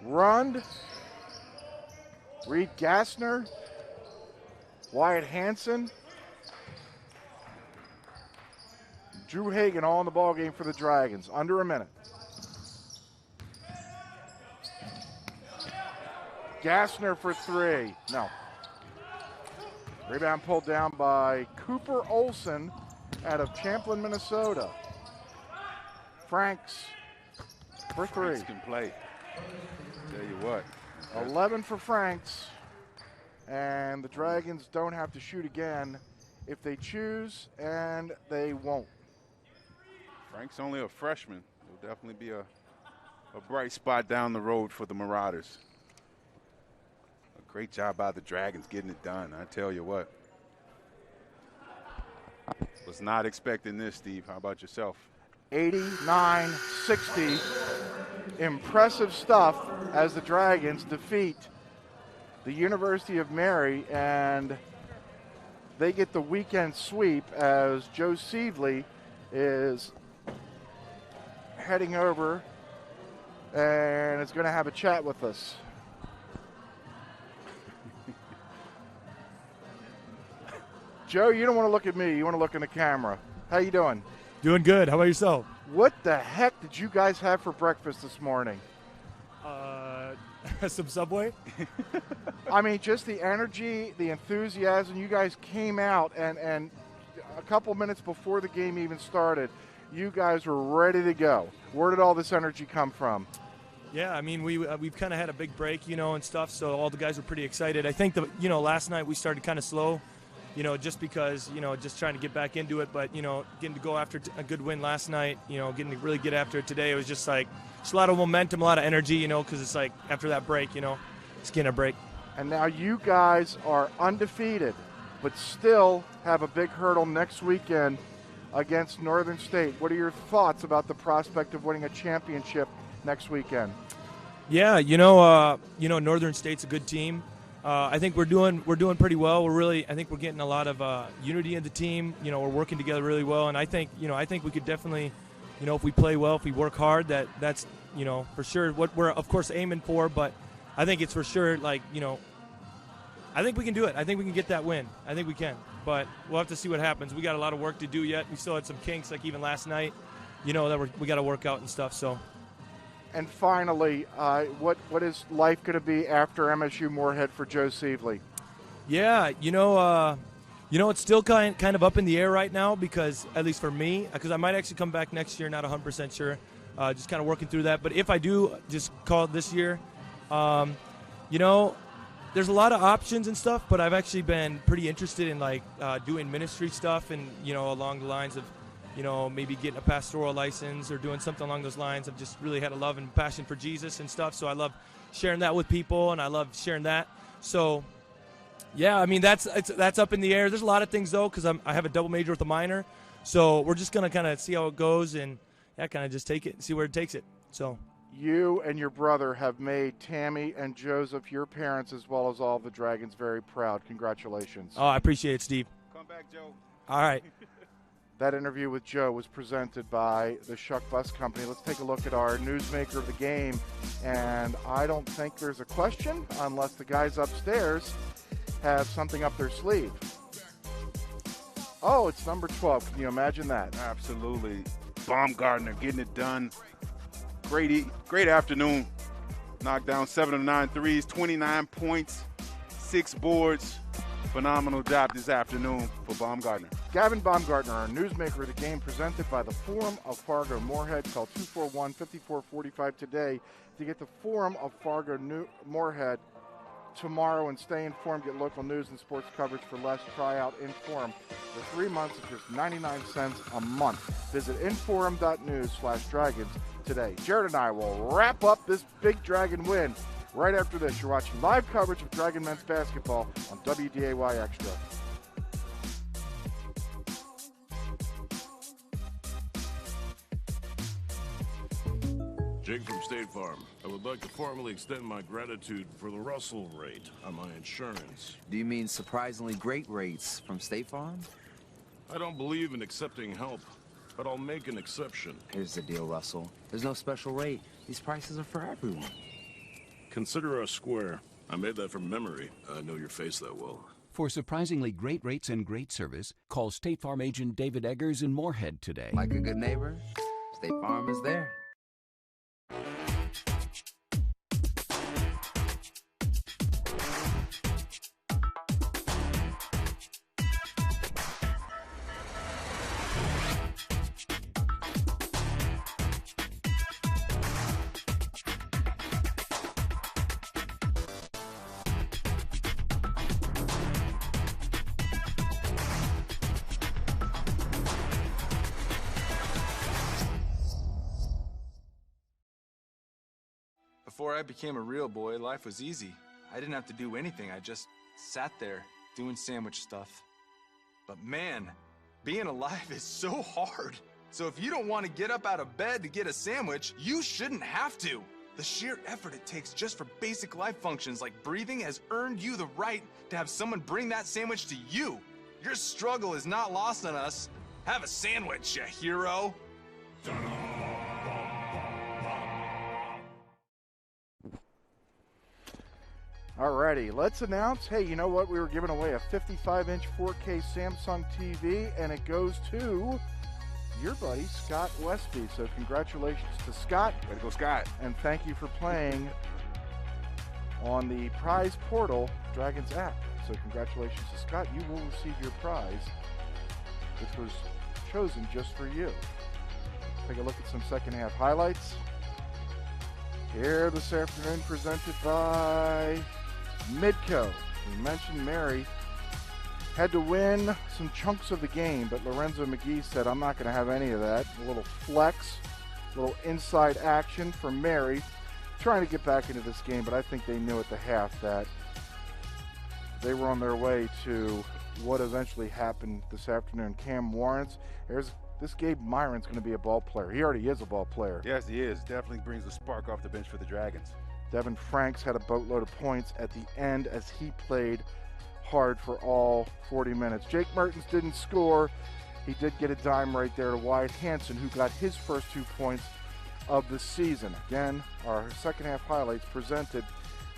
Speaker 1: Rund, Reed Gassner, Wyatt Hansen, Drew Hagan all in the ball game for the Dragons. Under a minute. Gassner for three. No. Rebound pulled down by Cooper Olson out of Champlin, Minnesota. Franks for three.
Speaker 2: Franks can play. Tell you what.
Speaker 1: 11 for Franks. And the Dragons don't have to shoot again if they choose, and they won't.
Speaker 2: Frank's only a freshman. Will definitely be a bright spot down the road for the Marauders. A great job by the Dragons getting it done, I tell you what. Was not expecting this, Steve. How about yourself?
Speaker 1: 89-60. Impressive stuff as the Dragons defeat the University of Mary, and they get the weekend sweep as Joe Seedley is heading over and is going to have a chat with us. Joe, you don't want to look at me. You want to look in the camera. How you doing?
Speaker 10: Doing good. How about yourself?
Speaker 1: What the heck did you guys have for breakfast this morning?
Speaker 10: Some Subway?
Speaker 1: I mean, just the energy, the enthusiasm. You guys came out, and a couple minutes before the game even started, you guys were ready to go. Where did all this energy come from?
Speaker 10: Yeah, I mean, we've kind of had a big break, and stuff, so all the guys were pretty excited. I think, last night we started kind of slow, just because, just trying to get back into it. But, getting to go after a good win last night, getting to really get after it today, it was just like, just a lot of momentum, a lot of energy, because it's like after that break, it's getting a break.
Speaker 1: And now you guys are undefeated, but still have a big hurdle next weekend against Northern State. What are your thoughts about the prospect of winning a championship next weekend?
Speaker 10: Yeah, Northern State's a good team. I think we're doing pretty well. I think we're getting a lot of unity in the team. We're working together really well, and I think we could definitely, if we play well, if we work hard, that's for sure what we're of course aiming for. But I think it's for sure I think we can do it. I think we can get that win. I think we can. But we'll have to see what happens. We got a lot of work to do yet. We still had some kinks, like even last night, that we got to work out and stuff. So.
Speaker 1: And finally, what is life going to be after MSU Moorhead for Joe Sievely?
Speaker 10: Yeah, it's still kind of up in the air right now because, at least for me, because I might actually come back next year, not 100% sure. Just kind of working through that. But if I do just call it this year, there's a lot of options and stuff, but I've actually been pretty interested in doing ministry stuff and, along the lines of, maybe getting a pastoral license or doing something along those lines. I've just really had a love and passion for Jesus and stuff, so I love sharing that with people, and I love sharing that. So, yeah, I mean, that's up in the air. There's a lot of things, though, because I have a double major with a minor, so we're just going to kind of see how it goes and, kind of just take it and see where it takes it. So.
Speaker 1: You and your brother have made Tammy and Joseph, your parents, as well as all the Dragons, very proud. Congratulations.
Speaker 10: Oh, I appreciate it, Steve.
Speaker 2: Come back, Joe.
Speaker 10: All right.
Speaker 1: That interview with Joe was presented by the Shuck Bus Company. Let's take a look at our newsmaker of the game. And I don't think there's a question unless the guys upstairs have something up their sleeve. Oh, it's number 12. Can you imagine that?
Speaker 2: Absolutely. Baumgartner getting it done. Great afternoon. Knocked down 7 of 9 threes, 29 points, 6 boards. Phenomenal job this afternoon for Baumgartner.
Speaker 1: Gavin Baumgartner, our newsmaker of the game, presented by the Forum of Fargo Moorhead. Call 241-5445 today to get the Forum of Fargo Moorhead tomorrow and stay informed. Get local news and sports coverage for less. Try out Inform for 3 months at just 99 cents a month. Visit inforum.news/dragons today. Jared and I will wrap up this big Dragon win right after this. You're watching live coverage of Dragon men's basketball on WDAY Extra.
Speaker 12: Jake from State Farm. I would like to formally extend my gratitude for the Russell rate on my insurance.
Speaker 13: Do you mean surprisingly great rates from State Farm?
Speaker 12: I don't believe in accepting help, but I'll make an exception.
Speaker 13: Here's the deal, Russell. There's no special rate. These prices are for everyone.
Speaker 12: Consider us square. I made that from memory. I know your face that well.
Speaker 14: For surprisingly great rates and great service, call State Farm agent David Eggers in Moorhead today.
Speaker 13: Like a good neighbor, State Farm is there.
Speaker 11: Before I became a real boy, life was easy. I didn't have to do anything. I just sat there doing sandwich stuff. But man, being alive is so hard. So if you don't want to get up out of bed to get a sandwich, you shouldn't have to. The sheer effort it takes just for basic life functions like breathing has earned you the right to have someone bring that sandwich to you. Your struggle is not lost on us. Have a sandwich, you hero.
Speaker 1: Alrighty, let's announce, hey, you know what? We were giving away a 55-inch 4K Samsung TV, and it goes to your buddy, Scott Westby. So congratulations to Scott.
Speaker 2: Way to go, Scott.
Speaker 1: And thank you for playing on the prize portal, Dragons app. So congratulations to Scott. You will receive your prize, which was chosen just for you. Take a look at some second half highlights. Here this afternoon, presented by Midco. We mentioned Mary had to win some chunks of the game, but Lorenzo McGee said, I'm not going to have any of that. A little flex, a little inside action for Mary, trying to get back into this game, but I think they knew at the half that they were on their way to what eventually happened this afternoon. Cam Warrants, this Gabe Myron's going to be a ball player. He already is a ball player.
Speaker 2: Yes, he is. Definitely brings a spark off the bench for the Dragons.
Speaker 1: Devin Franks had a boatload of points at the end as he played hard for all 40 minutes. Jake Mertens didn't score. He did get a dime right there to Wyatt Hansen, who got his first 2 points of the season. Again, our second half highlights presented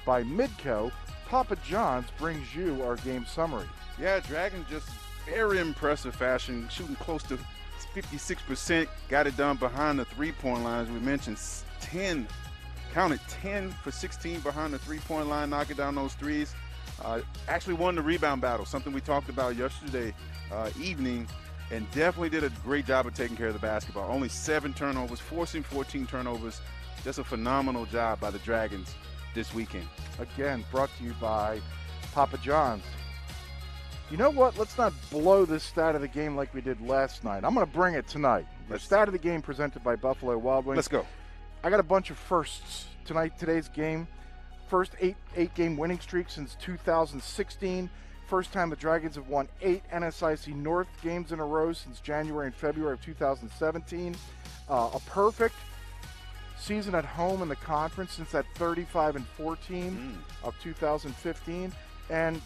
Speaker 1: by Midco. Papa John's brings you our game summary.
Speaker 2: Yeah, Dragon just very impressive fashion, shooting close to 56%. Got it done behind the three-point line. As we mentioned, 10 for 16 behind the three-point line, knocking down those threes. Actually won the rebound battle, something we talked about yesterday evening, and definitely did a great job of taking care of the basketball. Only 7 turnovers, forcing 14 turnovers. Just a phenomenal job by the Dragons this weekend.
Speaker 1: Again, brought to you by Papa John's. You know what? Let's not blow this stat of the game like we did last night. I'm going to bring it tonight. The stat of the game presented by Buffalo Wild Wings.
Speaker 2: Let's go.
Speaker 1: I got a bunch of firsts today's game. First eight-game winning streak since 2016. First time the Dragons have won 8 NSIC North games in a row since January and February of 2017. A perfect season at home in the conference since that 35-14 of 2015. And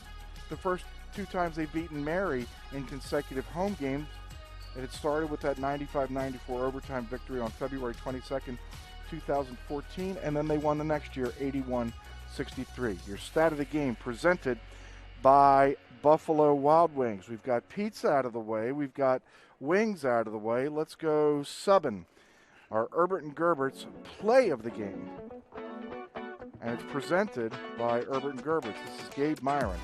Speaker 1: the first 2 times they've beaten Mary in consecutive home games. And it started with that 95-94 overtime victory on February 22nd, 2014. And then they won the next year, 81-63. Your stat of the game presented by Buffalo Wild Wings. We've got pizza out of the way. We've got wings out of the way. Let's go subbing. Our Herbert and Gerbert's play of the game. And it's presented by Herbert and Gerbert's. This is Gabe Myron.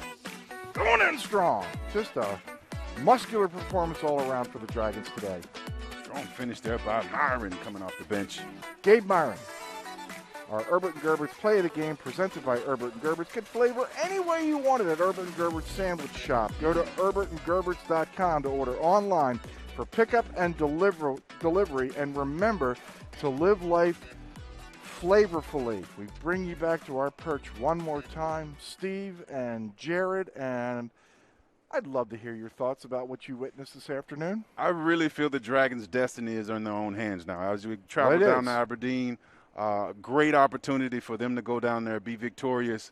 Speaker 1: Going in strong. Just a muscular performance all around for the Dragons today.
Speaker 2: Strong finish there by Myron coming off the bench.
Speaker 1: Gabe Myron. Our Herbert and Gerbert's play of the game presented by Herbert and Gerbert's. Get flavor any way you want it at Herbert and Gerbert's Sandwich Shop. Go to herbertandgerberts.com to order online for pickup and delivery. And remember to live life flavorfully. We bring you back to our perch one more time, Steve and Jared, and I'd love to hear your thoughts about what you witnessed this afternoon.
Speaker 2: I really feel the Dragons' destiny is in their own hands now. As we travel down to Aberdeen, great opportunity for them to go down there, be victorious,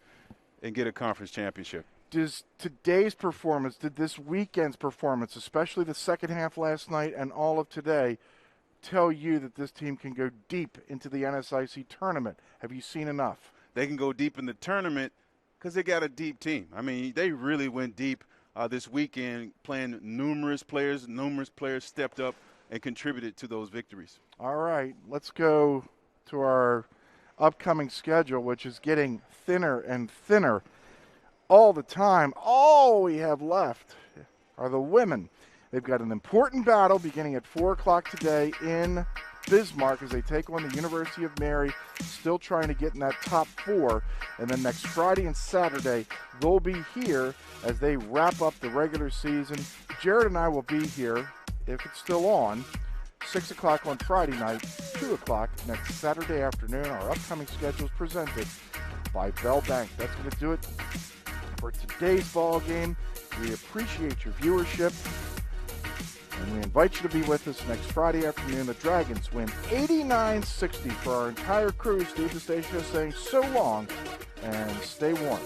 Speaker 2: and get a conference championship.
Speaker 1: Does today's performance, did this weekend's performance, especially the second half last night and all of today, tell you that this team can go deep into the NSIC tournament? Have you seen enough?
Speaker 2: They can go deep in the tournament because they got a deep team. I mean, they really went deep this weekend, playing numerous players stepped up and contributed to those victories.
Speaker 1: All right, let's go to our upcoming schedule, which is getting thinner and thinner all the time. All we have left are the women. They've got an important battle beginning at 4 o'clock today in Bismarck as they take on the University of Mary, still trying to get in that top 4. And then next Friday and Saturday, they'll be here as they wrap up the regular season. Jared and I will be here, if it's still on, 6 o'clock on Friday night, 2 o'clock next Saturday afternoon. Our upcoming schedule is presented by Bell Bank. That's going to do it for today's ball game. We appreciate your viewership, and we invite you to be with us next Friday afternoon. The Dragons win 89-60 for our entire crew. Steve DeStacio saying so long and stay warm.